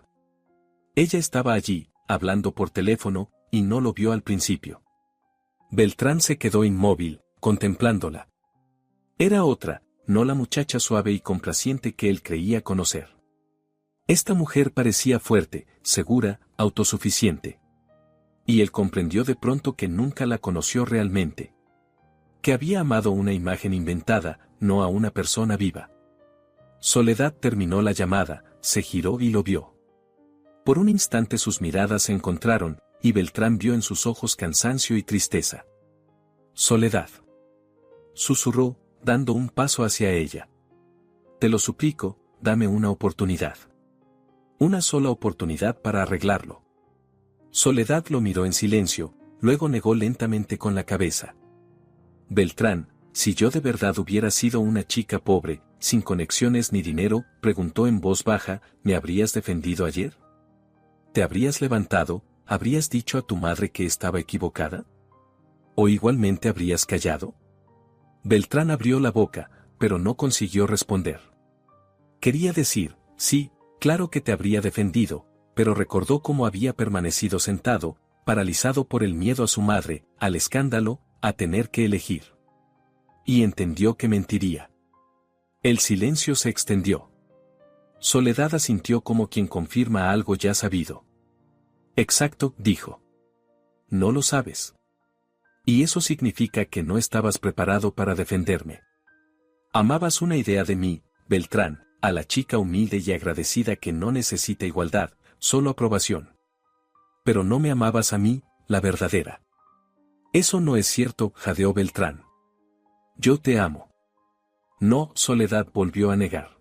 Ella estaba allí, hablando por teléfono, y no lo vio al principio. Beltrán se quedó inmóvil, contemplándola. Era otra, no la muchacha suave y complaciente que él creía conocer. Esta mujer parecía fuerte, segura, autosuficiente. Y él comprendió de pronto que nunca la conoció realmente. Que había amado una imagen inventada, no a una persona viva. Soledad terminó la llamada, se giró y lo vio. Por un instante sus miradas se encontraron, y Beltrán vio en sus ojos cansancio y tristeza. Soledad. Susurró, dando un paso hacia ella. Te lo suplico, dame una oportunidad. Una sola oportunidad para arreglarlo. Soledad lo miró en silencio, luego negó lentamente con la cabeza. Beltrán, si yo de verdad hubiera sido una chica pobre, sin conexiones ni dinero, preguntó en voz baja, ¿me habrías defendido ayer? ¿Te habrías levantado, habrías dicho a tu madre que estaba equivocada? ¿O igualmente habrías callado? Beltrán abrió la boca, pero no consiguió responder. Quería decir, sí, claro que te habría defendido, pero recordó cómo había permanecido sentado, paralizado por el miedo a su madre, al escándalo, a tener que elegir. Y entendió que mentiría. El silencio se extendió. Soledad asintió como quien confirma algo ya sabido. Exacto, dijo. No lo sabes. Y eso significa que no estabas preparado para defenderme. Amabas una idea de mí, Beltrán, a la chica humilde y agradecida que no necesita igualdad, solo aprobación. Pero no me amabas a mí, la verdadera. Eso no es cierto, jadeó Beltrán. Yo te amo. No, Soledad volvió a negar.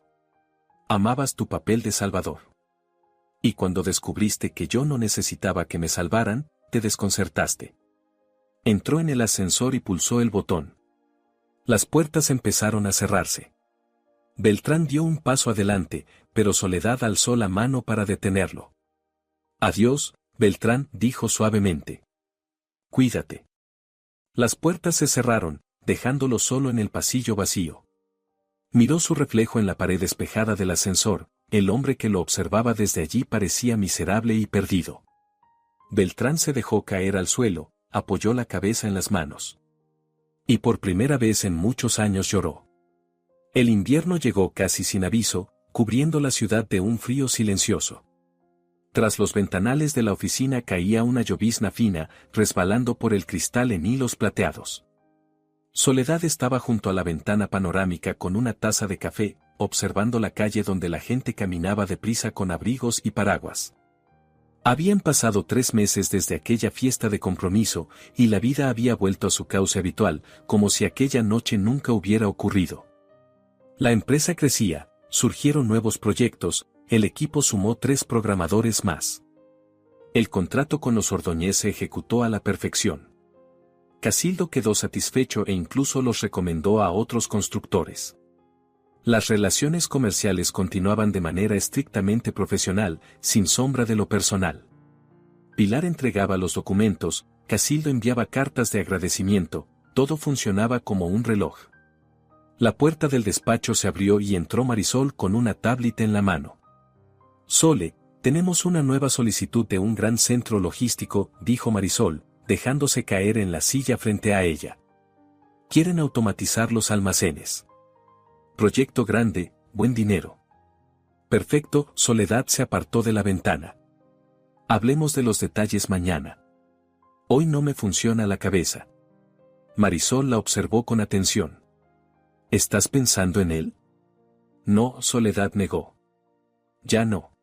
Amabas tu papel de salvador. Y cuando descubriste que yo no necesitaba que me salvaran, te desconcertaste. Entró en el ascensor y pulsó el botón. Las puertas empezaron a cerrarse. Beltrán dio un paso adelante, pero Soledad alzó la mano para detenerlo. Adiós, Beltrán, dijo suavemente. Cuídate. Las puertas se cerraron, dejándolo solo en el pasillo vacío. Miró su reflejo en la pared espejada del ascensor, el hombre que lo observaba desde allí parecía miserable y perdido. Beltrán se dejó caer al suelo, apoyó la cabeza en las manos. Y por primera vez en muchos años lloró. El invierno llegó casi sin aviso, cubriendo la ciudad de un frío silencioso. Tras los ventanales de la oficina caía una llovizna fina, resbalando por el cristal en hilos plateados. Soledad estaba junto a la ventana panorámica con una taza de café, observando la calle donde la gente caminaba deprisa con abrigos y paraguas. Habían pasado 3 meses desde aquella fiesta de compromiso, y la vida había vuelto a su cauce habitual, como si aquella noche nunca hubiera ocurrido. La empresa crecía, surgieron nuevos proyectos, el equipo sumó 3 programadores más. El contrato con los Ordóñez se ejecutó a la perfección. Casildo quedó satisfecho e incluso los recomendó a otros constructores. Las relaciones comerciales continuaban de manera estrictamente profesional, sin sombra de lo personal. Pilar entregaba los documentos, Casildo enviaba cartas de agradecimiento, todo funcionaba como un reloj. La puerta del despacho se abrió y entró Marisol con una tablet en la mano. Sole, tenemos una nueva solicitud de un gran centro logístico, dijo Marisol, dejándose caer en la silla frente a ella. Quieren automatizar los almacenes. Proyecto grande, buen dinero. Perfecto, Soledad se apartó de la ventana. Hablemos de los detalles mañana. Hoy no me funciona la cabeza. Marisol la observó con atención. ¿Estás pensando en él? No, Soledad negó. Ya no.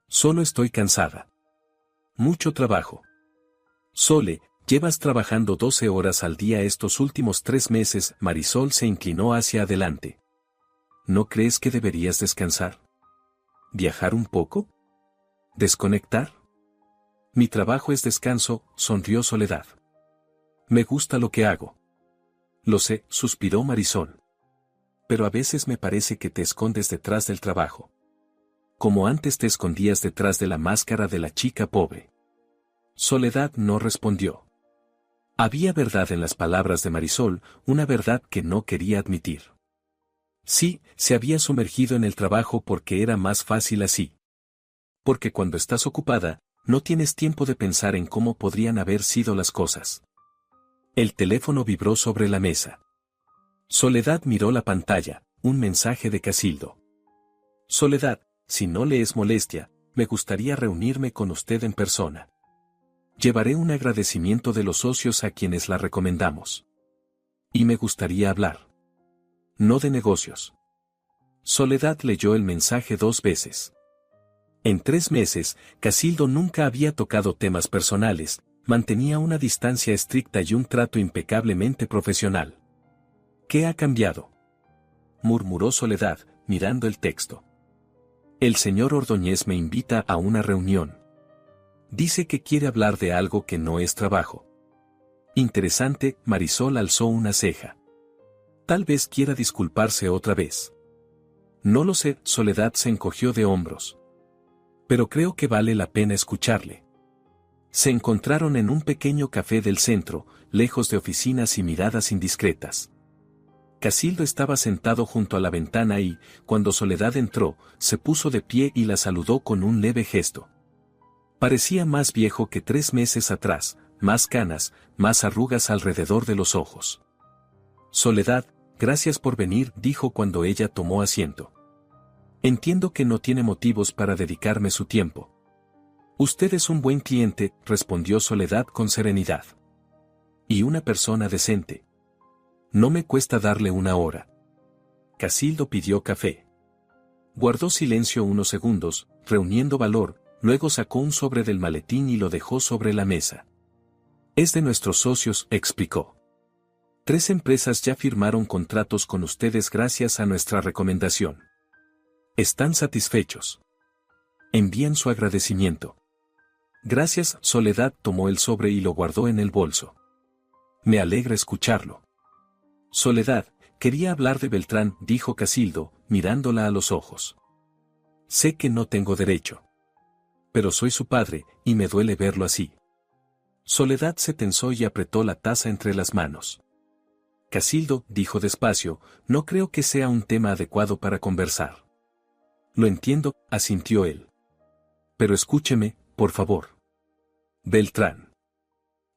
Solo estoy cansada. Mucho trabajo. Sole, llevas trabajando 12 horas al día estos últimos 3 meses. Marisol se inclinó hacia adelante. ¿No crees que deberías descansar? ¿Viajar un poco? ¿Desconectar? Mi trabajo es descanso, sonrió Soledad. Me gusta lo que hago. Lo sé, suspiró Marisol. Pero a veces me parece que te escondes detrás del trabajo. Como antes te escondías detrás de la máscara de la chica pobre. Soledad no respondió. Había verdad en las palabras de Marisol, una verdad que no quería admitir. Sí, se había sumergido en el trabajo porque era más fácil así. Porque cuando estás ocupada, no tienes tiempo de pensar en cómo podrían haber sido las cosas. El teléfono vibró sobre la mesa. Soledad miró la pantalla, un mensaje de Casildo. Soledad, si no le es molestia, me gustaría reunirme con usted en persona. Llevaré un agradecimiento de los socios a quienes la recomendamos. Y me gustaría hablar. No de negocios. Soledad leyó el mensaje 2 veces. En 3 meses, Casildo nunca había tocado temas personales, mantenía una distancia estricta y un trato impecablemente profesional. ¿Qué ha cambiado?, murmuró Soledad, mirando el texto. El señor Ordóñez me invita a una reunión. Dice que quiere hablar de algo que no es trabajo. Interesante, Marisol alzó una ceja. Tal vez quiera disculparse otra vez. No lo sé, Soledad se encogió de hombros. Pero creo que vale la pena escucharle. Se encontraron en un pequeño café del centro, lejos de oficinas y miradas indiscretas. Casildo estaba sentado junto a la ventana y, cuando Soledad entró, se puso de pie y la saludó con un leve gesto. Parecía más viejo que 3 meses atrás, más canas, más arrugas alrededor de los ojos. Soledad, gracias por venir, dijo cuando ella tomó asiento. Entiendo que no tiene motivos para dedicarme su tiempo. Usted es un buen cliente, respondió Soledad con serenidad. Y una persona decente. No me cuesta darle una hora. Casildo pidió café. Guardó silencio unos segundos, reuniendo valor, luego sacó un sobre del maletín y lo dejó sobre la mesa. Es de nuestros socios, explicó. 3 empresas ya firmaron contratos con ustedes gracias a nuestra recomendación. ¿Están satisfechos? Envían su agradecimiento. Gracias, Soledad tomó el sobre y lo guardó en el bolso. Me alegra escucharlo. Soledad, quería hablar de Beltrán, dijo Casildo, mirándola a los ojos. Sé que no tengo derecho. Pero soy su padre, y me duele verlo así. Soledad se tensó y apretó la taza entre las manos. Casildo, dijo despacio, no creo que sea un tema adecuado para conversar. Lo entiendo, asintió él. Pero escúcheme, por favor. Beltrán.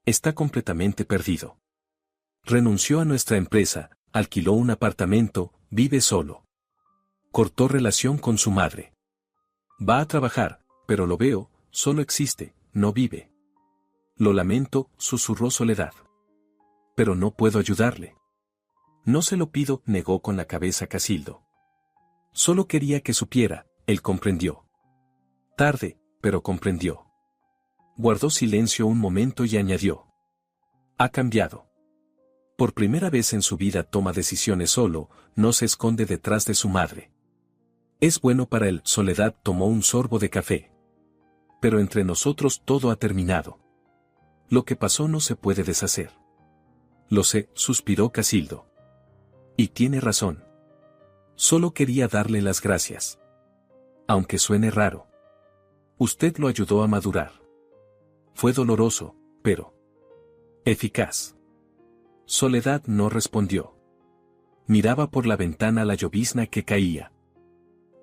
Está completamente perdido. Renunció a nuestra empresa, alquiló un apartamento, vive solo. Cortó relación con su madre. Va a trabajar, pero lo veo, solo existe, no vive. Lo lamento, susurró Soledad. Pero no puedo ayudarle. No se lo pido, negó con la cabeza Casildo. Solo quería que supiera, él comprendió. Tarde, pero comprendió. Guardó silencio un momento y añadió. Ha cambiado. Por primera vez en su vida toma decisiones solo, no se esconde detrás de su madre. Es bueno para él. Soledad tomó un sorbo de café. Pero entre nosotros todo ha terminado. Lo que pasó no se puede deshacer. Lo sé, suspiró Casildo. Y tiene razón. Solo quería darle las gracias. Aunque suene raro. Usted lo ayudó a madurar. Fue doloroso, pero eficaz. Soledad no respondió. Miraba por la ventana la llovizna que caía.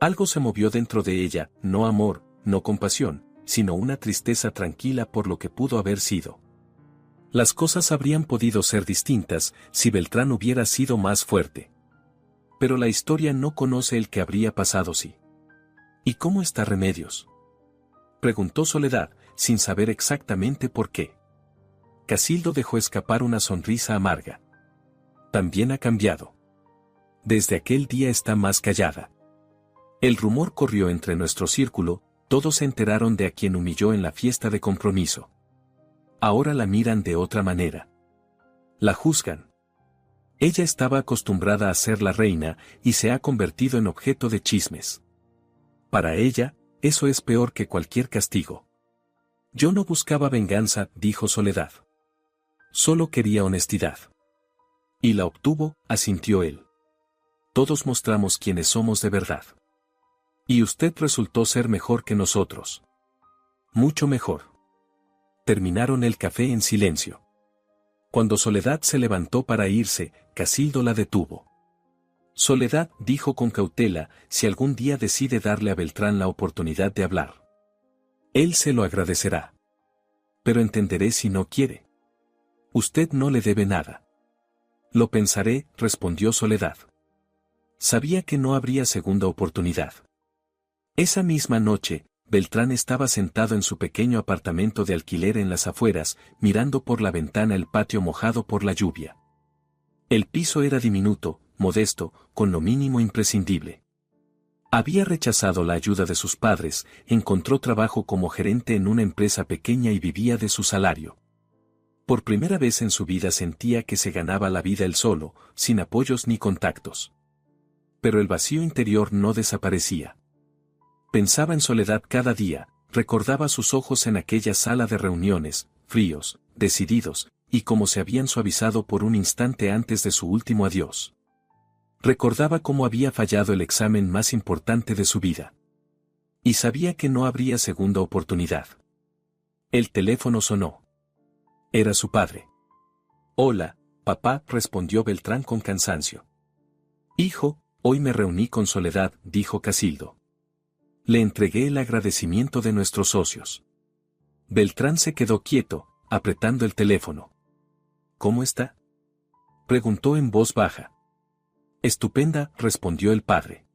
Algo se movió dentro de ella, no amor, no compasión, sino una tristeza tranquila por lo que pudo haber sido. Las cosas habrían podido ser distintas si Beltrán hubiera sido más fuerte. Pero la historia no conoce el que habría pasado si. ¿Y cómo está Remedios?, preguntó Soledad, sin saber exactamente por qué. Casildo dejó escapar una sonrisa amarga. También ha cambiado. Desde aquel día está más callada. El rumor corrió entre nuestro círculo, todos se enteraron de a quien humilló en la fiesta de compromiso. Ahora la miran de otra manera. La juzgan. Ella estaba acostumbrada a ser la reina y se ha convertido en objeto de chismes. Para ella, eso es peor que cualquier castigo. Yo no buscaba venganza, dijo Soledad. Solo quería honestidad. Y la obtuvo, asintió él. Todos mostramos quiénes somos de verdad. Y usted resultó ser mejor que nosotros. Mucho mejor. Terminaron el café en silencio. Cuando Soledad se levantó para irse, Casildo la detuvo. Soledad, dijo con cautela, si algún día decide darle a Beltrán la oportunidad de hablar. Él se lo agradecerá. Pero entenderé si no quiere. Usted no le debe nada. Lo pensaré, respondió Soledad. Sabía que no habría segunda oportunidad. Esa misma noche, Beltrán estaba sentado en su pequeño apartamento de alquiler en las afueras, mirando por la ventana el patio mojado por la lluvia. El piso era diminuto, modesto, con lo mínimo imprescindible. Había rechazado la ayuda de sus padres, encontró trabajo como gerente en una empresa pequeña y vivía de su salario. Por primera vez en su vida sentía que se ganaba la vida él solo, sin apoyos ni contactos. Pero el vacío interior no desaparecía. Pensaba en Soledad cada día, recordaba sus ojos en aquella sala de reuniones, fríos, decididos, y como se habían suavizado por un instante antes de su último adiós. Recordaba cómo había fallado el examen más importante de su vida. Y sabía que no habría segunda oportunidad. El teléfono sonó. Era su padre. Hola, papá, respondió Beltrán con cansancio. Hijo, hoy me reuní con Soledad, dijo Casildo. Le entregué el agradecimiento de nuestros socios. Beltrán se quedó quieto, apretando el teléfono. ¿Cómo está?, preguntó en voz baja. Estupenda, respondió el padre.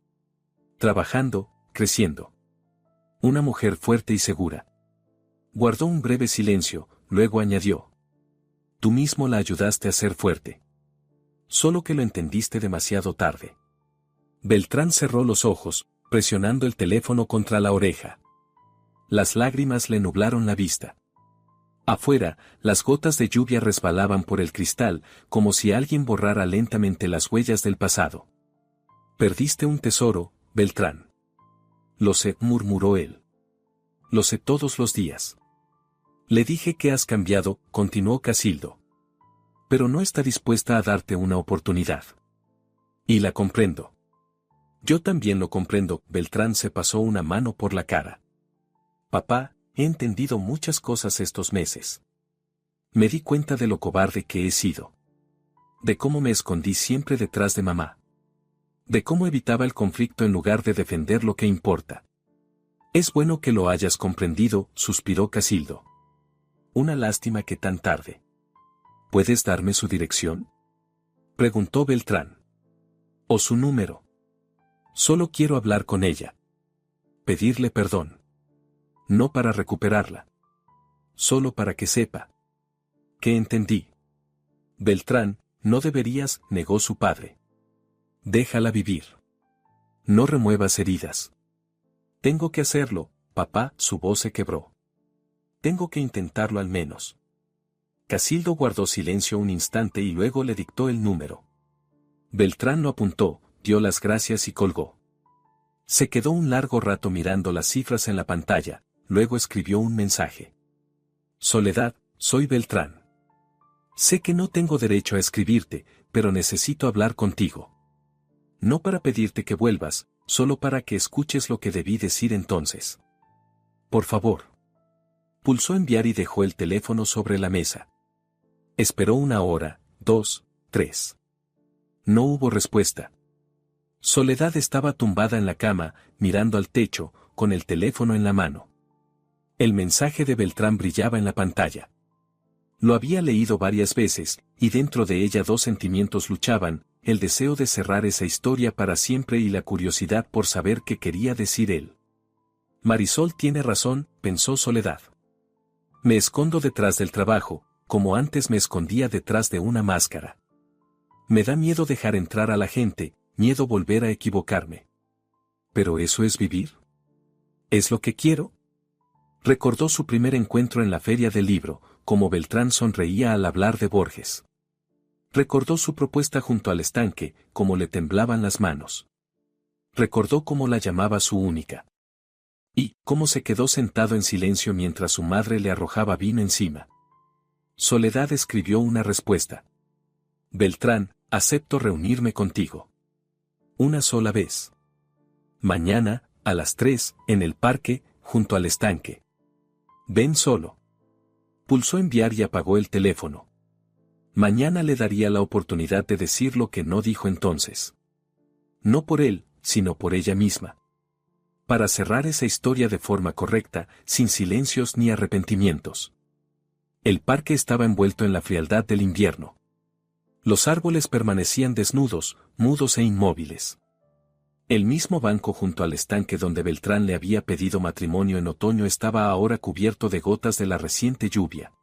Trabajando, creciendo. Una mujer fuerte y segura. Guardó un breve silencio, luego añadió. Tú mismo la ayudaste a ser fuerte. Solo que lo entendiste demasiado tarde. Beltrán cerró los ojos, presionando el teléfono contra la oreja. Las lágrimas le nublaron la vista. Afuera, las gotas de lluvia resbalaban por el cristal, como si alguien borrara lentamente las huellas del pasado. Perdiste un tesoro, Beltrán. Lo sé, murmuró él. Lo sé todos los días. Le dije que has cambiado, continuó Casildo. Pero no está dispuesta a darte una oportunidad. Y la comprendo. Yo también lo comprendo, Beltrán se pasó una mano por la cara. Papá, he entendido muchas cosas estos meses. Me di cuenta de lo cobarde que he sido. De cómo me escondí siempre detrás de mamá. De cómo evitaba el conflicto en lugar de defender lo que importa. Es bueno que lo hayas comprendido, suspiró Casildo. Una lástima que tan tarde. ¿Puedes darme su dirección?, preguntó Beltrán. ¿O su número? Solo quiero hablar con ella. Pedirle perdón. No para recuperarla. Solo para que sepa. ¿Qué entendí? Beltrán, no deberías, negó su padre. Déjala vivir. No remuevas heridas. Tengo que hacerlo, papá, su voz se quebró. Tengo que intentarlo al menos. Casildo guardó silencio un instante y luego le dictó el número. Beltrán lo apuntó, dio las gracias y colgó. Se quedó un largo rato mirando las cifras en la pantalla, luego escribió un mensaje. Soledad, soy Beltrán. Sé que no tengo derecho a escribirte, pero necesito hablar contigo. No para pedirte que vuelvas, solo para que escuches lo que debí decir entonces. Por favor. Pulsó enviar y dejó el teléfono sobre la mesa. Esperó 1 hora, 2, 3. No hubo respuesta. Soledad estaba tumbada en la cama, mirando al techo, con el teléfono en la mano. El mensaje de Beltrán brillaba en la pantalla. Lo había leído varias veces, y dentro de ella 2 sentimientos luchaban, el deseo de cerrar esa historia para siempre y la curiosidad por saber qué quería decir él. Marisol tiene razón, pensó Soledad. Me escondo detrás del trabajo, como antes me escondía detrás de una máscara. Me da miedo dejar entrar a la gente, miedo volver a equivocarme. ¿Pero eso es vivir? ¿Es lo que quiero? Recordó su primer encuentro en la feria del libro, como Beltrán sonreía al hablar de Borges. Recordó su propuesta junto al estanque, cómo le temblaban las manos. Recordó cómo la llamaba su única. Y cómo se quedó sentado en silencio mientras su madre le arrojaba vino encima. Soledad escribió una respuesta. Beltrán, acepto reunirme contigo. Una sola vez. Mañana, a las 3, en el parque, junto al estanque. Ven solo. Pulsó enviar y apagó el teléfono. Mañana le daría la oportunidad de decir lo que no dijo entonces. No por él, sino por ella misma. Para cerrar esa historia de forma correcta, sin silencios ni arrepentimientos. El parque estaba envuelto en la frialdad del invierno. Los árboles permanecían desnudos, mudos e inmóviles. El mismo banco junto al estanque donde Beltrán le había pedido matrimonio en otoño estaba ahora cubierto de gotas de la reciente lluvia.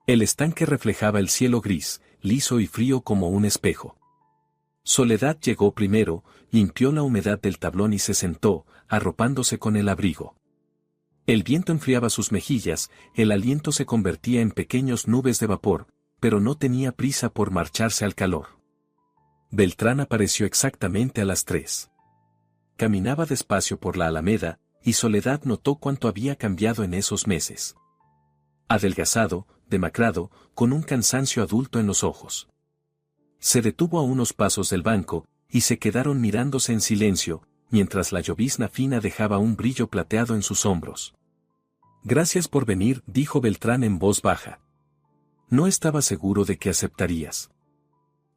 El estanque reflejaba el cielo gris, liso y frío como un espejo. Soledad llegó primero, limpió la humedad del tablón y se sentó, arropándose con el abrigo. El viento enfriaba sus mejillas, el aliento se convertía en pequeñas nubes de vapor, pero no tenía prisa por marcharse al calor. Beltrán apareció exactamente a las 3. Caminaba despacio por la alameda, y Soledad notó cuánto había cambiado en esos meses. Adelgazado, demacrado, con un cansancio adulto en los ojos. Se detuvo a unos pasos del banco, y se quedaron mirándose en silencio, mientras la llovizna fina dejaba un brillo plateado en sus hombros. Gracias por venir, dijo Beltrán en voz baja. No estaba seguro de que aceptarías.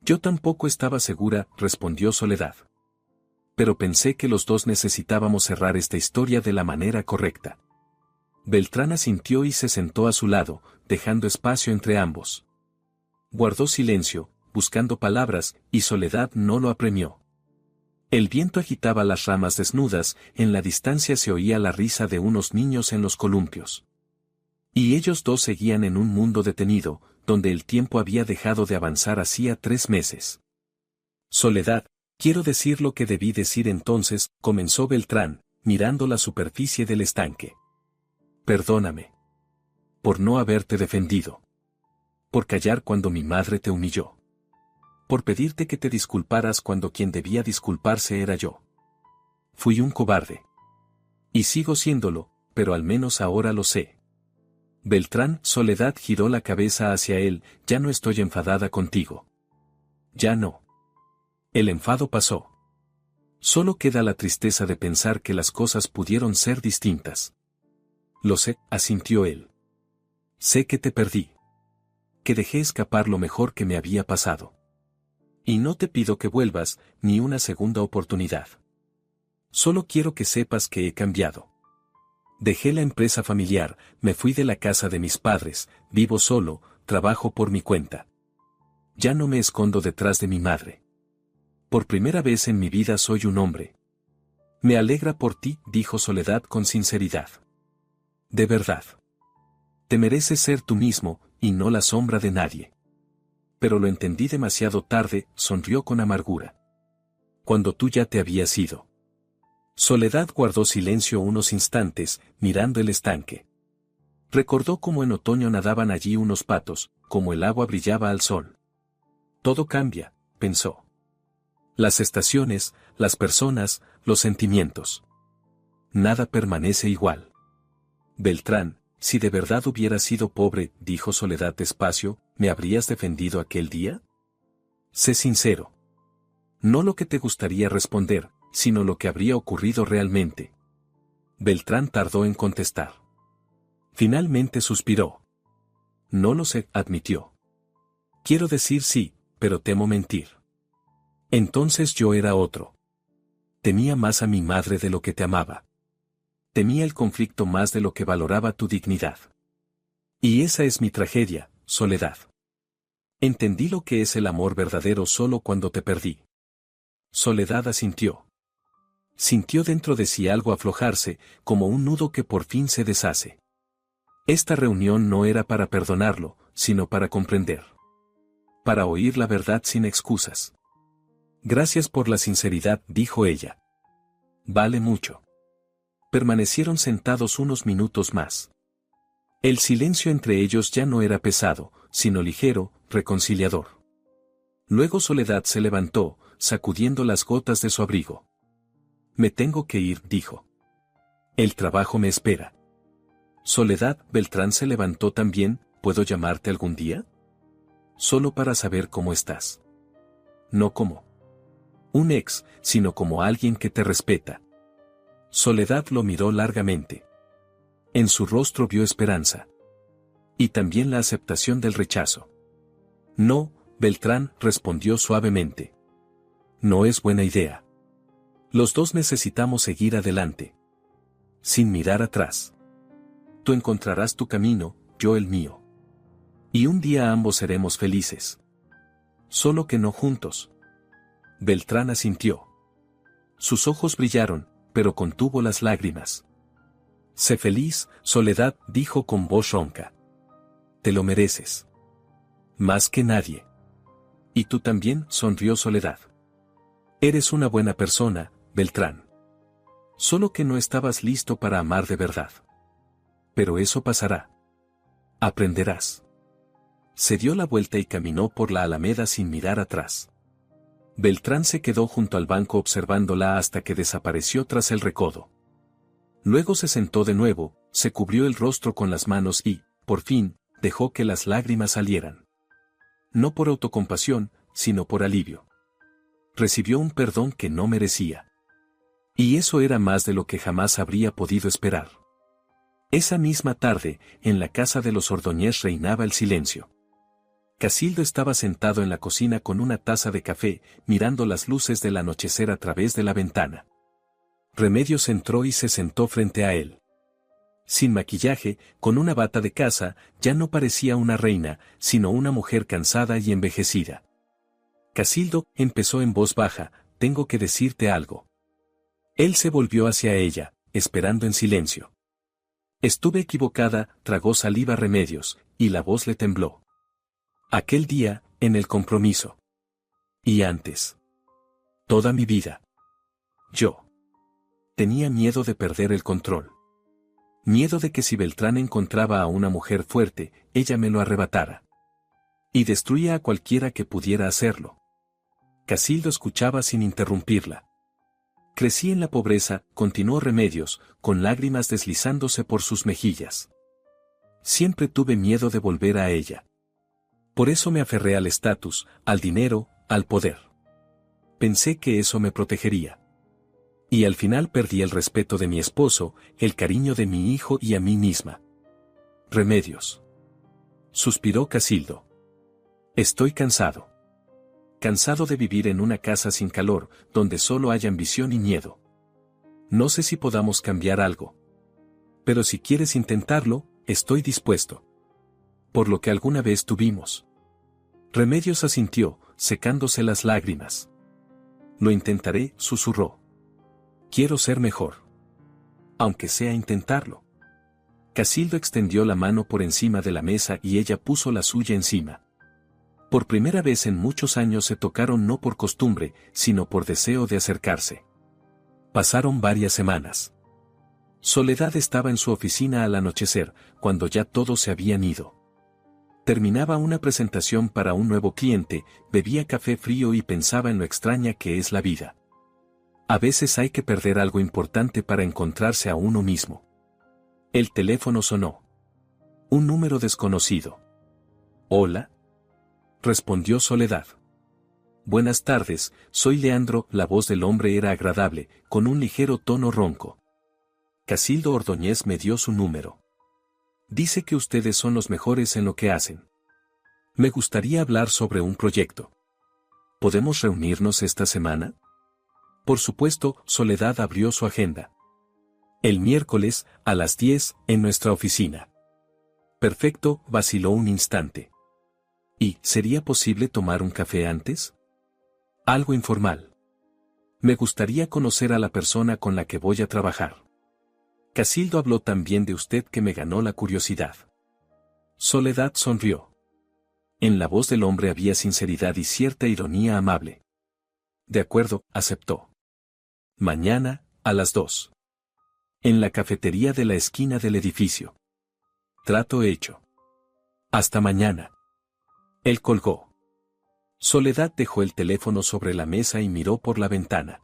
Yo tampoco estaba segura, respondió Soledad. Pero pensé que los dos necesitábamos cerrar esta historia de la manera correcta. Beltrán asintió y se sentó a su lado, dejando espacio entre ambos. Guardó silencio, buscando palabras, y Soledad no lo apremió. El viento agitaba las ramas desnudas, en la distancia se oía la risa de unos niños en los columpios. Y ellos dos seguían en un mundo detenido, donde el tiempo había dejado de avanzar hacía 3 meses. Soledad, quiero decir lo que debí decir entonces, comenzó Beltrán, mirando la superficie del estanque. Perdóname. Por no haberte defendido. Por callar cuando mi madre te humilló. Por pedirte que te disculparas cuando quien debía disculparse era yo. Fui un cobarde. Y sigo siéndolo, pero al menos ahora lo sé. Beltrán, Soledad giró la cabeza hacia él, ya no estoy enfadada contigo. Ya no. El enfado pasó. Solo queda la tristeza de pensar que las cosas pudieron ser distintas. Lo sé, asintió él. Sé que te perdí. Que dejé escapar lo mejor que me había pasado. Y no te pido que vuelvas, ni una segunda oportunidad. Solo quiero que sepas que he cambiado. Dejé la empresa familiar, me fui de la casa de mis padres, vivo solo, trabajo por mi cuenta. Ya no me escondo detrás de mi madre. Por primera vez en mi vida soy un hombre. Me alegra por ti, dijo Soledad con sinceridad. De verdad. Te mereces ser tú mismo, y no la sombra de nadie. Pero lo entendí demasiado tarde, sonrió con amargura. Cuando tú ya te habías ido. Soledad guardó silencio unos instantes, mirando el estanque. Recordó cómo en otoño nadaban allí unos patos, cómo el agua brillaba al sol. Todo cambia, pensó. Las estaciones, las personas, los sentimientos. Nada permanece igual. Beltrán, si de verdad hubieras sido pobre, dijo Soledad despacio, ¿me habrías defendido aquel día? Sé sincero. No lo que te gustaría responder, sino lo que habría ocurrido realmente. Beltrán tardó en contestar. Finalmente suspiró. No lo sé, admitió. Quiero decir sí, pero temo mentir. Entonces yo era otro. Temía más a mi madre de lo que te amaba. Temía el conflicto más de lo que valoraba tu dignidad. Y esa es mi tragedia, Soledad. Entendí lo que es el amor verdadero solo cuando te perdí. Soledad asintió. Sintió dentro de sí algo aflojarse, como un nudo que por fin se deshace. Esta reunión no era para perdonarlo, sino para comprender. Para oír la verdad sin excusas. Gracias por la sinceridad, dijo ella. Vale mucho. Permanecieron sentados unos minutos más. El silencio entre ellos ya no era pesado, sino ligero, reconciliador. Luego Soledad se levantó, sacudiendo las gotas de su abrigo. Me tengo que ir, dijo. El trabajo me espera. Soledad, Beltrán se levantó también, ¿puedo llamarte algún día? Solo para saber cómo estás. No como un ex, sino como alguien que te respeta. Soledad lo miró largamente. En su rostro vio esperanza. Y también la aceptación del rechazo. No, Beltrán, respondió suavemente. No es buena idea. Los dos necesitamos seguir adelante. Sin mirar atrás. Tú encontrarás tu camino, yo el mío. Y un día ambos seremos felices. Solo que no juntos. Beltrán asintió. Sus ojos brillaron, pero contuvo las lágrimas. Sé feliz, Soledad, dijo con voz ronca. Te lo mereces. Más que nadie. Y tú también, sonrió Soledad. Eres una buena persona, Beltrán. Solo que no estabas listo para amar de verdad. Pero eso pasará. Aprenderás. Se dio la vuelta y caminó por la alameda sin mirar atrás. Beltrán se quedó junto al banco observándola hasta que desapareció tras el recodo. Luego se sentó de nuevo, se cubrió el rostro con las manos y, por fin, dejó que las lágrimas salieran. No por autocompasión, sino por alivio. Recibió un perdón que no merecía. Y eso era más de lo que jamás habría podido esperar. Esa misma tarde, en la casa de los Ordóñez reinaba el silencio. Casildo estaba sentado en la cocina con una taza de café, mirando las luces del anochecer a través de la ventana. Remedios entró y se sentó frente a él. Sin maquillaje, con una bata de casa, ya no parecía una reina, sino una mujer cansada y envejecida. Casildo, empezó en voz baja, tengo que decirte algo. Él se volvió hacia ella, esperando en silencio. Estuve equivocada, tragó saliva Remedios, y la voz le tembló. Aquel día, en el compromiso. Y antes. Toda mi vida. Yo. Tenía miedo de perder el control. Miedo de que si Beltrán encontraba a una mujer fuerte, ella me lo arrebatara. Y destruía a cualquiera que pudiera hacerlo. Casildo escuchaba sin interrumpirla. Crecí en la pobreza, continuó Remedios, con lágrimas deslizándose por sus mejillas. Siempre tuve miedo de volver a ella. Por eso me aferré al estatus, al dinero, al poder. Pensé que eso me protegería. Y al final perdí el respeto de mi esposo, el cariño de mi hijo y a mí misma. Remedios. Suspiró Casildo. Estoy cansado. cansado de vivir en una casa sin calor, donde solo hay ambición y miedo. No sé si podamos cambiar algo. Pero si quieres intentarlo, estoy dispuesto. Por lo que alguna vez tuvimos. Remedios asintió, secándose las lágrimas. Lo intentaré, susurró. Quiero ser mejor. Aunque sea intentarlo. Casildo extendió la mano por encima de la mesa y ella puso la suya encima. Por primera vez en muchos años se tocaron no por costumbre, sino por deseo de acercarse. Pasaron varias semanas. Soledad estaba en su oficina al anochecer, cuando ya todos se habían ido. Terminaba una presentación para un nuevo cliente, bebía café frío y pensaba en lo extraña que es la vida. A veces hay que perder algo importante para encontrarse a uno mismo. El teléfono sonó. Un número desconocido. «Hola», respondió Soledad. «Buenas tardes, soy Leandro». La voz del hombre era agradable, con un ligero tono ronco. «Casildo Ordóñez me dio su número. Dice que ustedes son los mejores en lo que hacen. Me gustaría hablar sobre un proyecto. ¿Podemos reunirnos esta semana?» Por supuesto, Soledad abrió su agenda. «El miércoles, a las 10, en nuestra oficina». «Perfecto», vaciló un instante. «¿Y sería posible tomar un café antes?» «Algo informal. Me gustaría conocer a la persona con la que voy a trabajar». «Casildo habló tan bien de usted que me ganó la curiosidad». Soledad sonrió. En la voz del hombre había sinceridad y cierta ironía amable. «De acuerdo», aceptó. «Mañana, a las 2. En la cafetería de la esquina del edificio». «Trato hecho. Hasta mañana». Él colgó. Soledad dejó el teléfono sobre la mesa y miró por la ventana.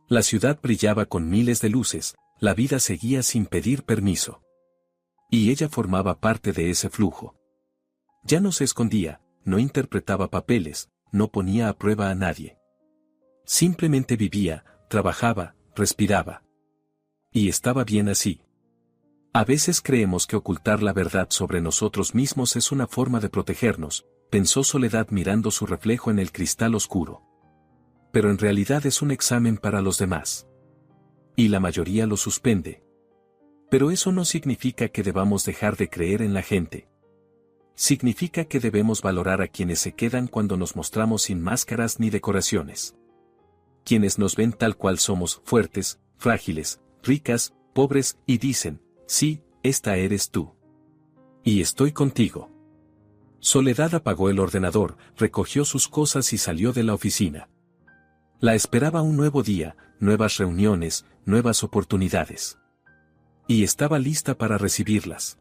La ciudad brillaba con miles de luces, la vida seguía sin pedir permiso. Y ella formaba parte de ese flujo. Ya no se escondía, no interpretaba papeles, no ponía a prueba a nadie. Simplemente vivía, trabajaba, respiraba. Y estaba bien así. A veces creemos que ocultar la verdad sobre nosotros mismos es una forma de protegernos, pensó Soledad mirando su reflejo en el cristal oscuro. Pero en realidad es un examen para los demás. Y la mayoría lo suspende. Pero eso no significa que debamos dejar de creer en la gente. Significa que debemos valorar a quienes se quedan cuando nos mostramos sin máscaras ni decoraciones. Quienes nos ven tal cual somos, fuertes, frágiles, ricas, pobres, y dicen, «Sí, esta eres tú. Y estoy contigo». Soledad apagó el ordenador, recogió sus cosas y salió de la oficina. La esperaba un nuevo día, nuevas reuniones, nuevas oportunidades. Y estaba lista para recibirlas.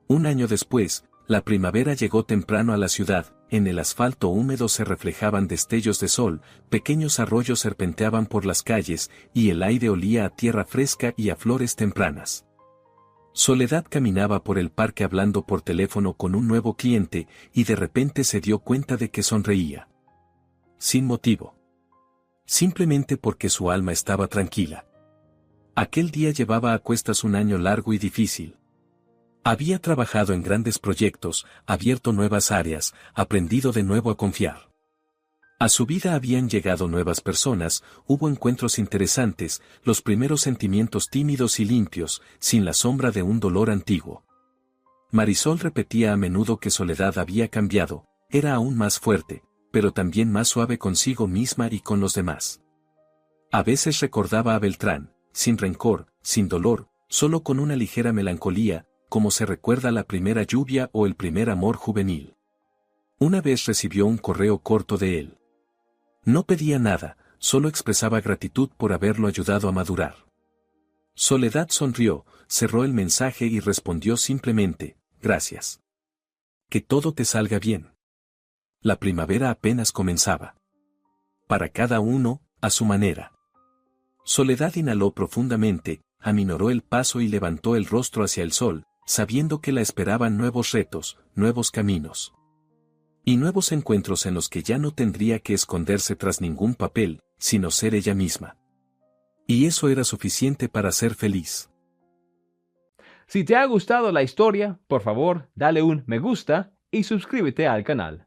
Un año después, la primavera llegó temprano a la ciudad, en el asfalto húmedo se reflejaban destellos de sol, pequeños arroyos serpenteaban por las calles, y el aire olía a tierra fresca y a flores tempranas. Soledad caminaba por el parque hablando por teléfono con un nuevo cliente, y de repente se dio cuenta de que sonreía. Sin motivo. Simplemente porque su alma estaba tranquila. Aquel día llevaba a cuestas un año largo y difícil. Había trabajado en grandes proyectos, abierto nuevas áreas, aprendido de nuevo a confiar. A su vida habían llegado nuevas personas, hubo encuentros interesantes, los primeros sentimientos tímidos y limpios, sin la sombra de un dolor antiguo. Marisol repetía a menudo que Soledad había cambiado, era aún más fuerte, pero también más suave consigo misma y con los demás. A veces recordaba a Beltrán, sin rencor, sin dolor, solo con una ligera melancolía, como se recuerda la primera lluvia o el primer amor juvenil. Una vez recibió un correo corto de él. No pedía nada, solo expresaba gratitud por haberlo ayudado a madurar. Soledad sonrió, cerró el mensaje y respondió simplemente, «Gracias. Que todo te salga bien». La primavera apenas comenzaba. Para cada uno, a su manera. Soledad inhaló profundamente, aminoró el paso y levantó el rostro hacia el sol, sabiendo que la esperaban nuevos retos, nuevos caminos. Y nuevos encuentros en los que ya no tendría que esconderse tras ningún papel, sino ser ella misma. Y eso era suficiente para ser feliz. Si te ha gustado la historia, por favor, dale un me gusta y suscríbete al canal.